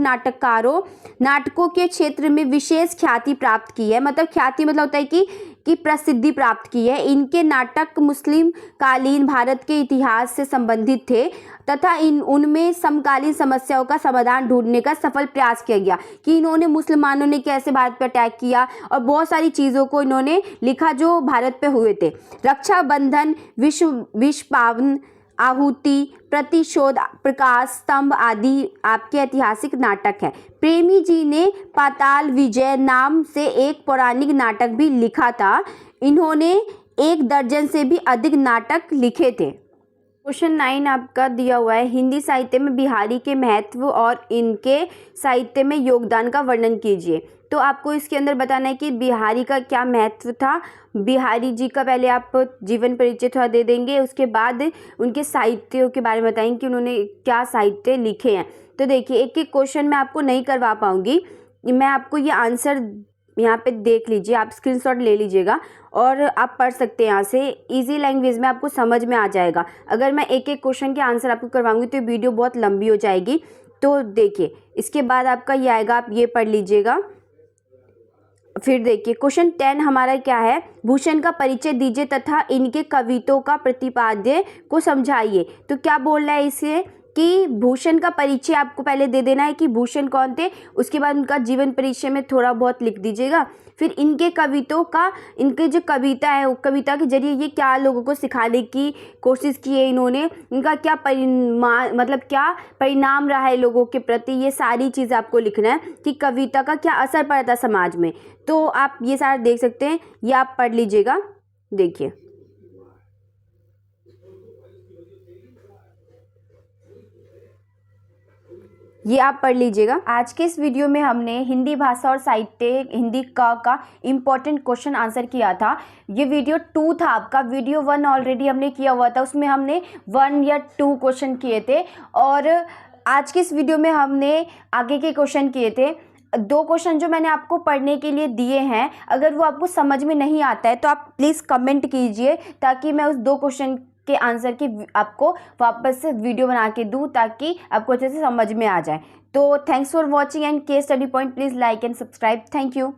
नाटकों के क्षेत्र में विशेष ख्याति प्राप्त की है। मतलब ख्याति मतलब होता है कि प्रसिद्धि प्राप्त की है। इनके नाटक मुस्लिम कालीन भारत के इतिहास से संबंधित थे तथा उनमें समकालीन समस्याओं का समाधान ढूंढने का सफल प्रयास किया गया कि इन्होंने मुसलमानों ने कैसे भारत पर अटैक किया और बहुत सारी चीज़ों को इन्होंने लिखा जो भारत पे हुए थे। रक्षाबंधन, विश्व पावन, आहुति, प्रतिशोध, प्रकाश स्तंभ आदि आपके ऐतिहासिक नाटक है। प्रेमी जी ने पाताल विजय नाम से एक पौराणिक नाटक भी लिखा था। इन्होंने 1 दर्जन से भी अधिक नाटक लिखे थे। क्वेश्चन 9 आपका दिया हुआ है, हिंदी साहित्य में बिहारी के महत्व और इनके साहित्य में योगदान का वर्णन कीजिए। तो आपको इसके अंदर बताना है कि बिहारी का क्या महत्व था। बिहारी जी का पहले आप जीवन परिचय थोड़ा दे देंगे, उसके बाद उनके साहित्यों के बारे में बताएंगे कि उन्होंने क्या साहित्य लिखे हैं। तो देखिए एक एक क्वेश्चन मैं आपको नहीं करवा पाऊँगी, मैं आपको ये आंसर यहाँ पे देख लीजिए, आप स्क्रीनशॉट ले लीजिएगा और आप पढ़ सकते हैं यहाँ से। इजी लैंग्वेज में आपको समझ में आ जाएगा। अगर मैं एक एक क्वेश्चन के आंसर आपको करवाऊंगी तो वीडियो बहुत लंबी हो जाएगी। तो देखिए इसके बाद आपका ये आएगा, आप ये पढ़ लीजिएगा। फिर देखिए क्वेश्चन 10 हमारा क्या है, भूषण का परिचय दीजिए तथा इनके कवित्वों का प्रतिपाद्य को समझाइए। तो क्या बोल रहा है इसे कि भूषण का परिचय आपको पहले दे देना है कि भूषण कौन थे, उसके बाद उनका जीवन परिचय में थोड़ा बहुत लिख दीजिएगा। फिर इनके कवित्वों का, इनके जो कविता है कविता के जरिए ये क्या लोगों को सिखाने की कोशिश की है इन्होंने, इनका क्या क्या परिणाम रहा है लोगों के प्रति, ये सारी चीज़ आपको लिखना है कि कविता का क्या असर पड़ा था समाज में। तो आप ये सारा देख सकते हैं, ये आप पढ़ लीजिएगा। देखिए ये आप पढ़ लीजिएगा। आज के इस वीडियो में हमने हिंदी भाषा और साहित्य हिंदी का इम्पोर्टेंट क्वेश्चन आंसर किया था। ये वीडियो 2 था आपका, वीडियो 1 ऑलरेडी हमने किया हुआ था, उसमें हमने 1 या 2 क्वेश्चन किए थे और आज के इस वीडियो में हमने आगे के क्वेश्चन किए थे। 2 क्वेश्चन जो मैंने आपको पढ़ने के लिए दिए हैं, अगर वो आपको समझ में नहीं आता है तो आप प्लीज़ कमेंट कीजिए ताकि मैं उस 2 क्वेश्चन के आंसर की आपको वापस से वीडियो बना के दूँ ताकि आपको अच्छे से समझ में आ जाए। तो thanks for watching and case study point, please like and subscribe. Thank you.